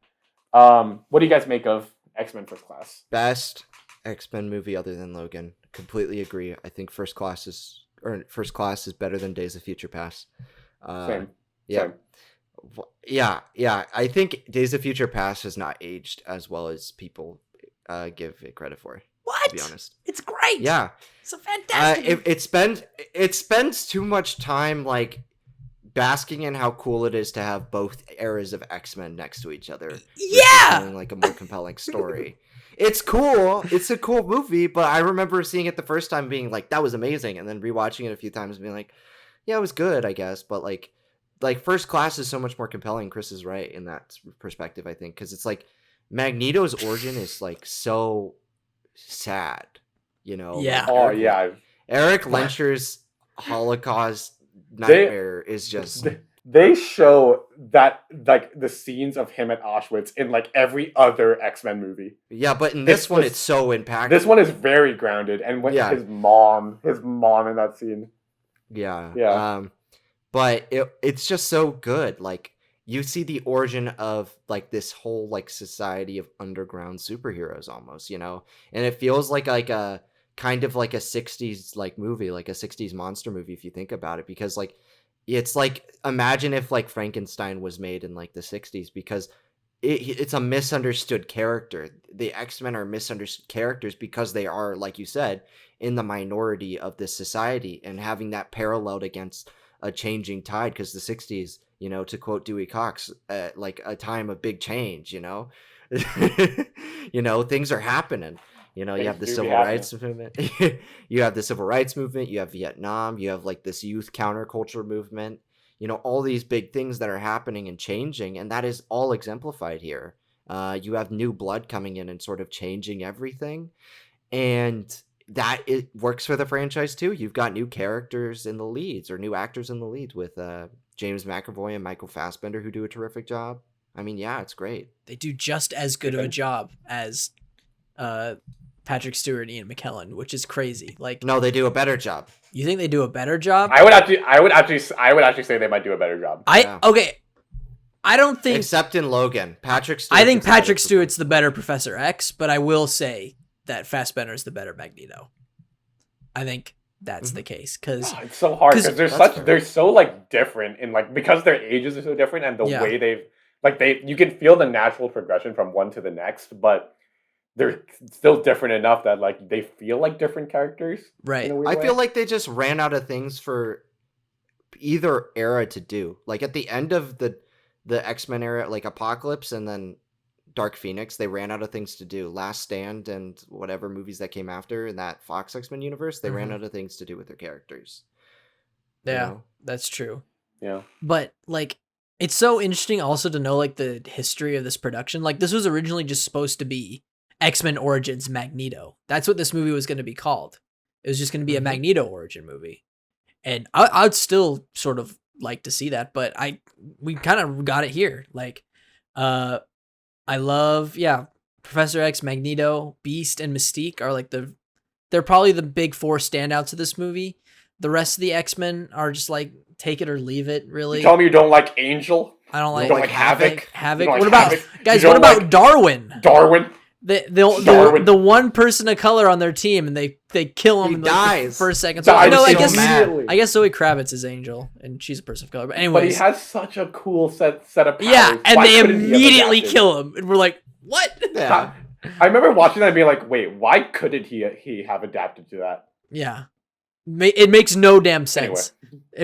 What do you guys make of X-Men First Class? Best X-Men movie other than Logan. Completely agree. I think First Class is better than Days of Future Past. Same. Yeah. Same. Yeah. I think Days of Future Past has not aged as well as people give it credit for. What? To be honest. It's great. Yeah. It's a fantastic. It spends too much time like basking in how cool it is to have both eras of X-Men next to each other. Yeah. Telling like a more compelling story. It's cool. It's a cool movie, but I remember seeing it the first time being like, that was amazing, and then rewatching it a few times and being like, yeah, it was good, I guess, but like First Class is so much more compelling. Chris is right in that perspective, I think, because it's like Magneto's origin is like so sad. You know, Yeah. Oh yeah, Eric Lencher's Holocaust nightmare is just they show that like the scenes of him at Auschwitz in like every other X-Men movie. yeah, but in this It's one just- it's so impactful. This one is very grounded, and when Yeah. his mom in that scene. Yeah. Yeah. But it's just so good. Like you see the origin of like this whole like society of underground superheroes almost, you know? And it feels like a kind of like a 60s like movie, like a 60s monster movie if you think about it, because like it's like imagine if like Frankenstein was made in like the 60s, because it's a misunderstood character. The X-Men are misunderstood characters because they are, like you said, in the minority of this society, and having that paralleled against a changing tide, because the 60s, you know, to quote Dewey Cox, like a time of big change, you know. You know, things are happening. You know, you have the Things do be civil rights movement. You have the civil rights movement, you have Vietnam, you have like this youth counterculture movement. You know, all these big things that are happening and changing, and that is all exemplified here. You have new blood coming in and sort of changing everything, and that it works for the franchise too. You've got new characters in the leads, or new actors in the leads, with James McAvoy and Michael Fassbender, who do a terrific job. I mean, yeah, it's great. They do just as good of a job as Patrick Stewart and Ian McKellen, which is crazy. Like, No, they do a better job. you think they do a better job? I would actually say they might do a better job. Yeah. Okay. I don't think Except in Logan, Patrick Stewart. I think is the better Patrick Stewart's the better Professor X, but I will say that Fassbender's the better Magneto. I think that's the case, because Oh, it's so hard 'Cause- because they're That's fair. they're so like different in like, because their ages are so different, and the Yeah. way you can feel the natural progression from one to the next, but they're still different enough that like they feel like different characters. right. In a weird I way. feel like they just ran out of things for either era to do. Like at the end of the X-Men era, like Apocalypse and then Dark Phoenix, they ran out of things to do. Last Stand and whatever movies that came after in that Fox X-Men universe, they ran Mhm. out of things to do with their characters. you Yeah, know? that's true. Yeah. But like, it's so interesting also to know like the history of this production. Like, this was originally just supposed to be X-Men Origins Magneto. That's what this movie was going to be called. It was just going to be a Mhm. Magneto origin movie, and I'd still sort of like to see that. But we kind of got it here. Like, I love Professor X, Magneto, Beast, and Mystique are like they're probably the big four standouts of this movie. The rest of the X-Men are just like take it or leave it. Really, You tell me you don't like Angel, I don't you like don't like Havoc. Havoc. You don't What like about Havoc? guys? You What don't about like Darwin? Darwin. The one person of color on their team, and they kill him He in like, the dies. first second. So Dies no, I so guess mad. I guess Zoe Kravitz is Angel, and she's a person of color. But But he anyways, has such a cool set of powers. yeah, and Why they couldn't he have immediately adapted? kill him, and we're like, what? Yeah. I remember watching that and being like, wait, why couldn't he have adapted to that? Yeah, it makes no damn sense.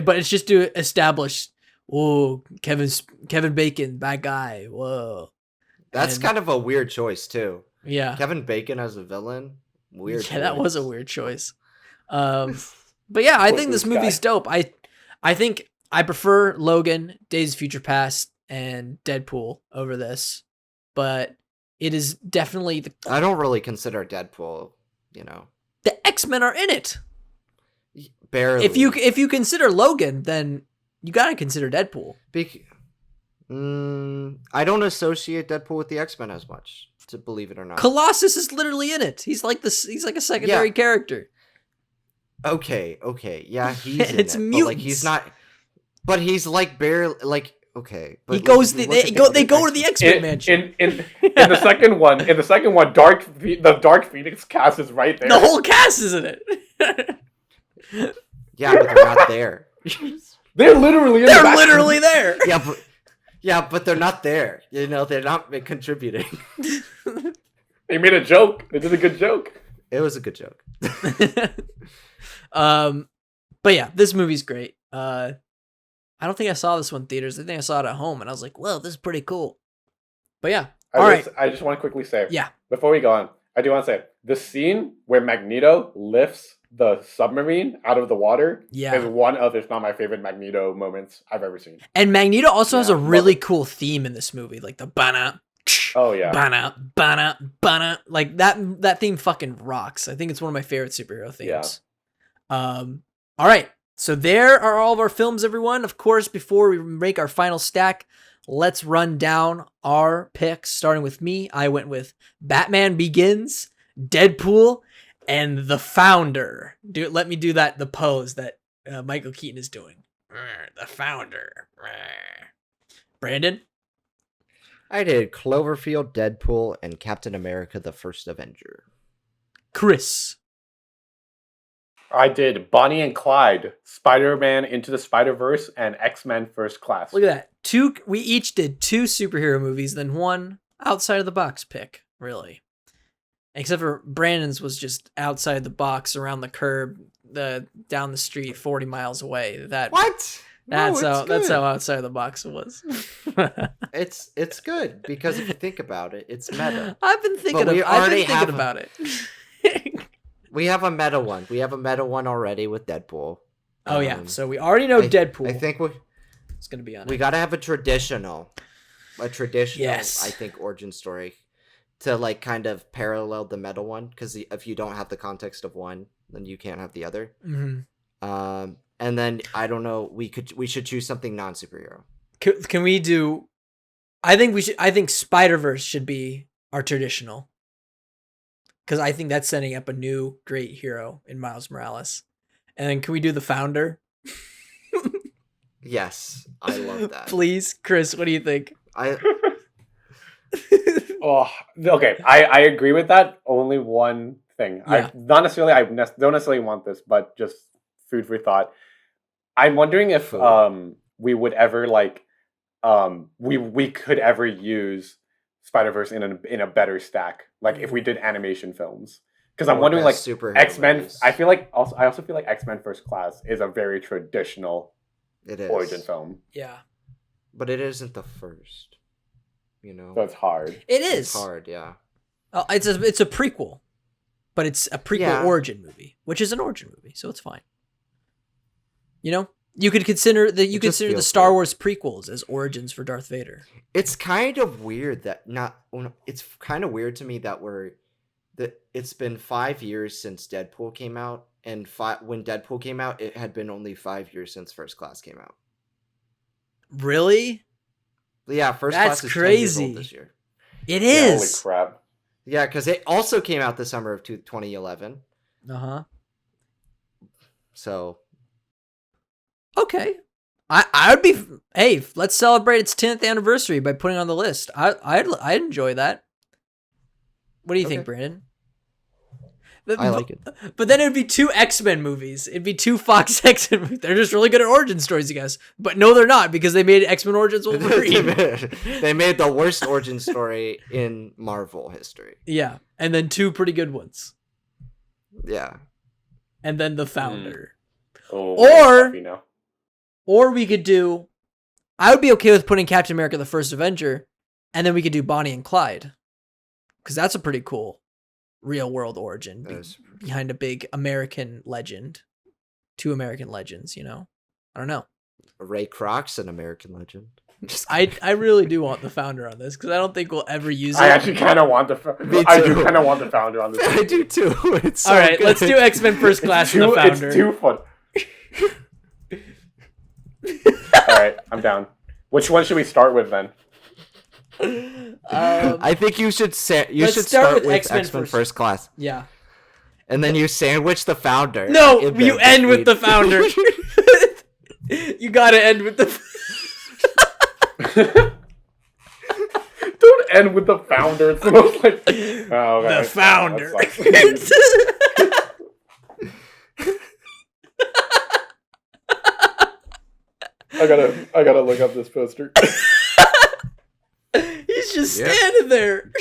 But it's just to establish, whoa, Kevin Bacon, bad guy. Whoa, That's And- kind of a weird choice too. yeah. Kevin Bacon as a villain, weird. Yeah, that was a choice. weird choice. But yeah, I What's think this this movie's guy? dope. I think I prefer Logan, Days of Future Past, and Deadpool over this, but it is definitely I don't really consider Deadpool, you know, the X-Men are in it. barely. If you consider Logan, then you gotta consider Deadpool. I don't associate Deadpool with the X-Men as much, to believe it or not. Colossus is literally in it. He's like a secondary character. Okay, yeah, he's in It's it, but, like mutants. he's not. But he's like barely like okay. But He goes. look They at go the to the X-Men In, mansion. in the second one, the Dark Phoenix cast is right there. The whole cast is in it. Yeah, but they're not there. They're literally in the They're back. literally there. but they're not there. You know, they're not contributing. They made a joke. They did a good joke. It was a good joke. But yeah, this movie's great. I don't think I saw this one in theaters. I think I saw it at home, and I was like, "Whoa, this is pretty cool." But yeah, I just want to quickly say, yeah, before we go on, I do want to say the scene where Magneto lifts the submarine out of the water is yeah. one of, if not my favorite Magneto moments I've ever seen. And Magneto also has Yeah, a love really it. cool theme in this movie, like the bana. Oh yeah. Bana, bana, bana. Like that theme fucking rocks. I think it's one of my favorite superhero themes. All right. So there are all of our films, everyone. Of course, before we make our final stack, let's run down our picks. Starting with me, I went with Batman Begins, Deadpool, and The Founder. Let me do the pose that Michael Keaton is doing. The Founder. Brandon? I did Cloverfield, Deadpool, and Captain America: The First Avenger. Chris? I did Bonnie and Clyde, Spider-Man Into the Spider-Verse, and X-Men First Class. Look at that. We each did 2 superhero movies, then 1 outside of the box pick, really. Except for Brandon's was just outside the box, around the curb, down the street, 40 miles away. What? That's how outside the box it was. It's good because if you think about it, it's meta. I've been thinking about it. We have a meta one. We have a meta one already with Deadpool. Oh yeah, so we already know Deadpool. I think it's gonna be on. We gotta have a traditional, yes. I think, origin story to like kind of parallel the meta one. Because if you don't have the context of one, then you can't have the other. Mm-hmm. And then I don't know. We should choose something non-superhero. Can we do? I think Spider-Verse should be our traditional. Because I think that's setting up a new great hero in Miles Morales. And then can we do The Founder? Yes, I love that. Please, Chris, what do you think? Oh, okay. I agree with that. Only one thing. Yeah. I don't necessarily want this, but just food for thought. I'm wondering if we would ever we could ever use Spider-Verse in a better stack, like if we did animation films, because I'm wondering like X-Men movies. I also feel like X-Men First Class is a very traditional origin film. Yeah, but it isn't the first, so it's hard. It's hard, yeah. It's a prequel, but it's a prequel origin movie, which is an origin movie, so it's fine. You could consider the Star Wars prequels as origins for Darth Vader. It's kind of weird it's kind of weird to me that it's been 5 years since Deadpool came out, and when Deadpool came out, it had been only 5 years since First Class came out. Really? Yeah, First Class is crazy. 10 years old this year. It is. Holy crap! Yeah, because it also came out the summer of 2011. So. Okay. I would be. Hey, let's celebrate its 10th anniversary by putting it on the list. I'd enjoy that. What do you think, Brandon? I like it. But then it would be 2 X-Men movies. It'd be 2 Fox X-Men movies. They're just really good at origin stories, you guys. But no, they're not, because they made X-Men Origins Wolverine. They made the worst origin story in Marvel history. Yeah, and then 2 pretty good ones. Yeah. And then The Founder. Oh, Or we could do... I would be okay with putting Captain America: The First Avenger, and then we could do Bonnie and Clyde. Because that's a pretty cool real-world origin behind a big American legend. 2 American legends, I don't know. Ray Kroc's an American legend. I really do want The Founder on this, because I don't think we'll ever use it. I actually kind of want the Founder on this. I do too. It's so all right, good. let's do X-Men First Class and The Founder. It's too fun. All right, I'm down. Which one should we start with then? I think you should start with X-Men First Class. Yeah. And then you sandwich The Founder. No, you end with The Founder. You gotta end with the... Don't end with The Founder. It's the most like... Oh, okay. The Founder. I gotta look up this poster. He's just standing there.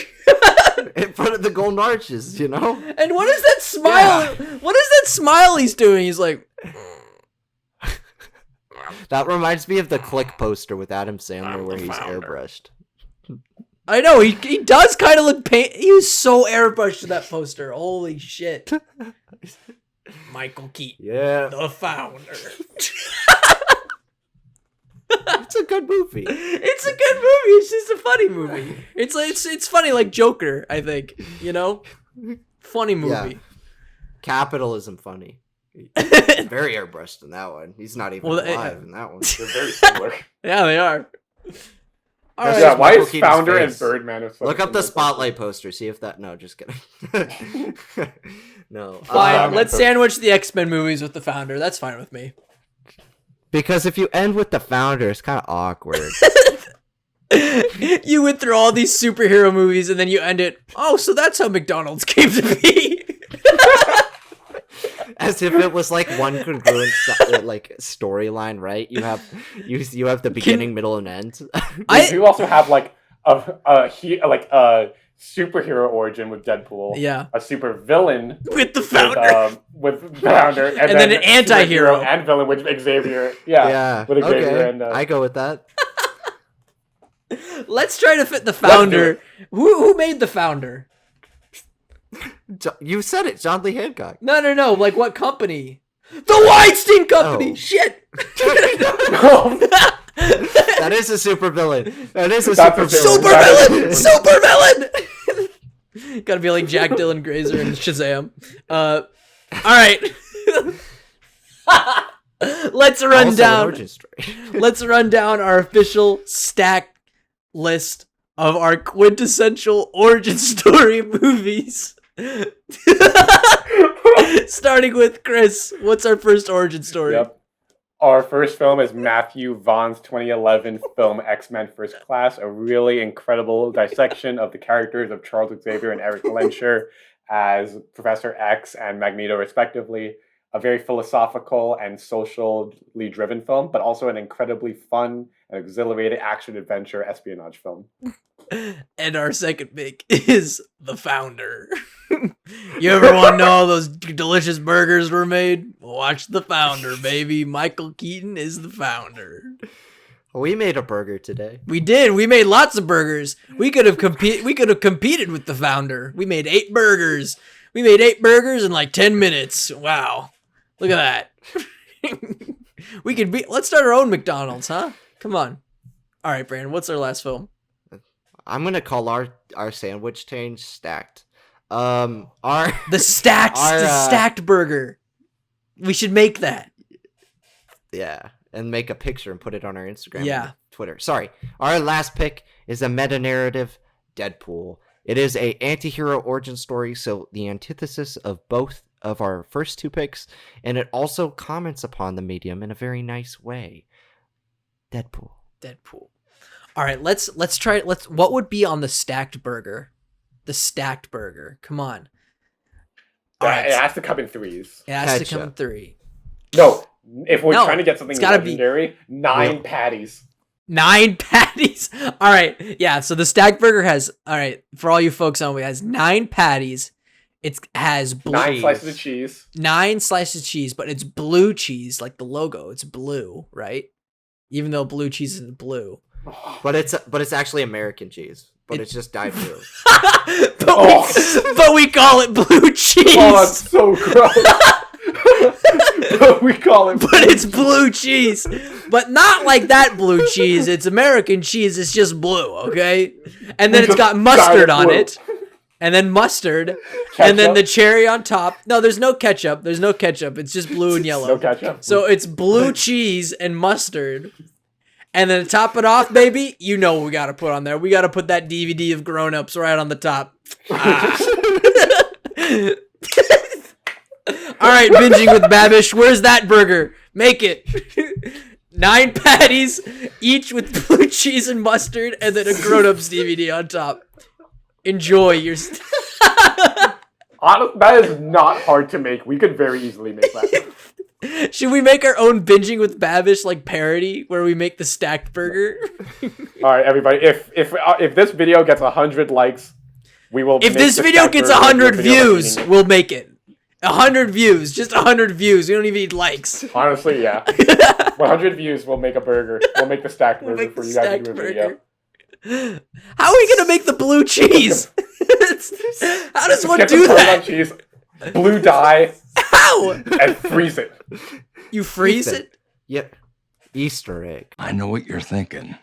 In front of the golden arches, And what is that smile? Yeah. What is that smile he's doing? He's like... That reminds me of the Click poster with Adam Sandler where he's airbrushed. I know, he does kind of look he was so airbrushed to that poster. Holy shit. Michael Keaton. Yeah. The Founder. It's a good movie. It's a good movie. It's just a funny movie. It's funny like Joker, I think. You know? Funny movie. Yeah. Capitalism funny. Very airbrushed in that one. He's not even alive in that one. They're very similar. Yeah, they are. All right. Yeah, why Michael is Keaton's Founder and face. Birdman are so Look up the similar? Spotlight poster. See if that. No, just kidding. No. Fine. Let's sandwich the X-Men movies with the Founder. That's fine with me. Because if you end with the Founder, it's kind of awkward. You went through all these superhero movies and then you end it. Oh, so that's how McDonald's came to be. As if it was like one congruent like storyline, right? You have the beginning, middle, and end. You also have like a superhero origin with Deadpool. Yeah. A super villain With the Founder. with Founder, and then an anti-hero. superhero and villain with Xavier. Yeah. With Xavier Okay. and I go with that. Let's try to fit the Founder. Who made the Founder? You said it, John Lee Hancock. No. Like what company? The Weinstein Company. Oh. Shit. That is a supervillain. That is a That's a supervillain. Supervillain. Gotta be like Jack Dylan Grazer and Shazam. All right. Let's run Also an down. origin story. Let's run down our official stack list of our quintessential origin story movies. Starting with Chris, what's our first origin story? Yep. Our first film is Matthew Vaughn's 2011 film X-Men First Class, a really incredible dissection of the characters of Charles Xavier and Eric Lehnsherr as Professor X and Magneto, respectively. A very philosophical and socially driven film, but also an incredibly fun and exhilarating action-adventure espionage film. And our second pick is The Founder. You ever want to know how those delicious burgers were made? Watch The Founder, baby. Michael Keaton is the Founder. We made a burger today. We did. We made lots of burgers. We could have competed with The Founder. We made 8 burgers. We made 8 burgers in like 10 minutes. Wow. Look at that. Let's start our own McDonald's, huh? Come on. All right, Brandon, what's our last film? I'm gonna call our sandwich change stacked. The stacked burger. We should make that. Yeah, and make a picture and put it on our Instagram. Yeah. And Twitter. Sorry. Our last pick is a meta-narrative, Deadpool. It is a anti-hero origin story, so the antithesis of both of our first 2 picks, and it also comments upon the medium in a very nice way. Deadpool. All right, let's try. What would be on the stacked burger? The stacked burger. Come on. All right. It has to come in 3s. It has to Ketchup. come in 3. No, if we're No, trying to get something it's gotta be- legendary, 9 Real. patties. 9 patties. All right. Yeah. So the stacked burger has. All right. For all you folks on, it has 9 patties. It has blue. 9 slices of cheese. 9 slices of cheese, but it's blue cheese, like the logo. It's blue, right? Even though blue cheese isn't blue. But it's actually American cheese. But it's just dyed blue. but we call it blue cheese. Oh, that's so gross. We call it. But it's blue cheese. But not like that blue cheese. It's American cheese. It's just blue, okay? And then it's got mustard on it. And then mustard. And then the cherry on top. No, there's no ketchup. It's just blue and yellow. No ketchup. So it's blue cheese and mustard. And then to top it off, baby, you know what we got to put on there. We got to put that DVD of Grown Ups right on the top. All right, binging with Babish. Where's that burger? Make it. 9 patties, each with blue cheese and mustard, and then a Grown Ups DVD on top. Enjoy your... That is not hard to make. We could very easily make that. Should we make our own binging with Babish like parody where we make the stacked burger? All right, everybody. If this video gets 100 likes, we will. If make this the video stacked gets burger 100 video of us views, eating it. we'll make it. 100 views, just 100 views. We don't even need likes. Honestly, yeah. 100 views, we'll make a burger. We'll make the stacked burger Make for the you guys to stacked do a burger. video. How are we gonna make the blue cheese? How does one Get do some that? Parmesan cheese, blue dye, How? and freeze it. You freeze it? Yep. Easter egg. I know what you're thinking.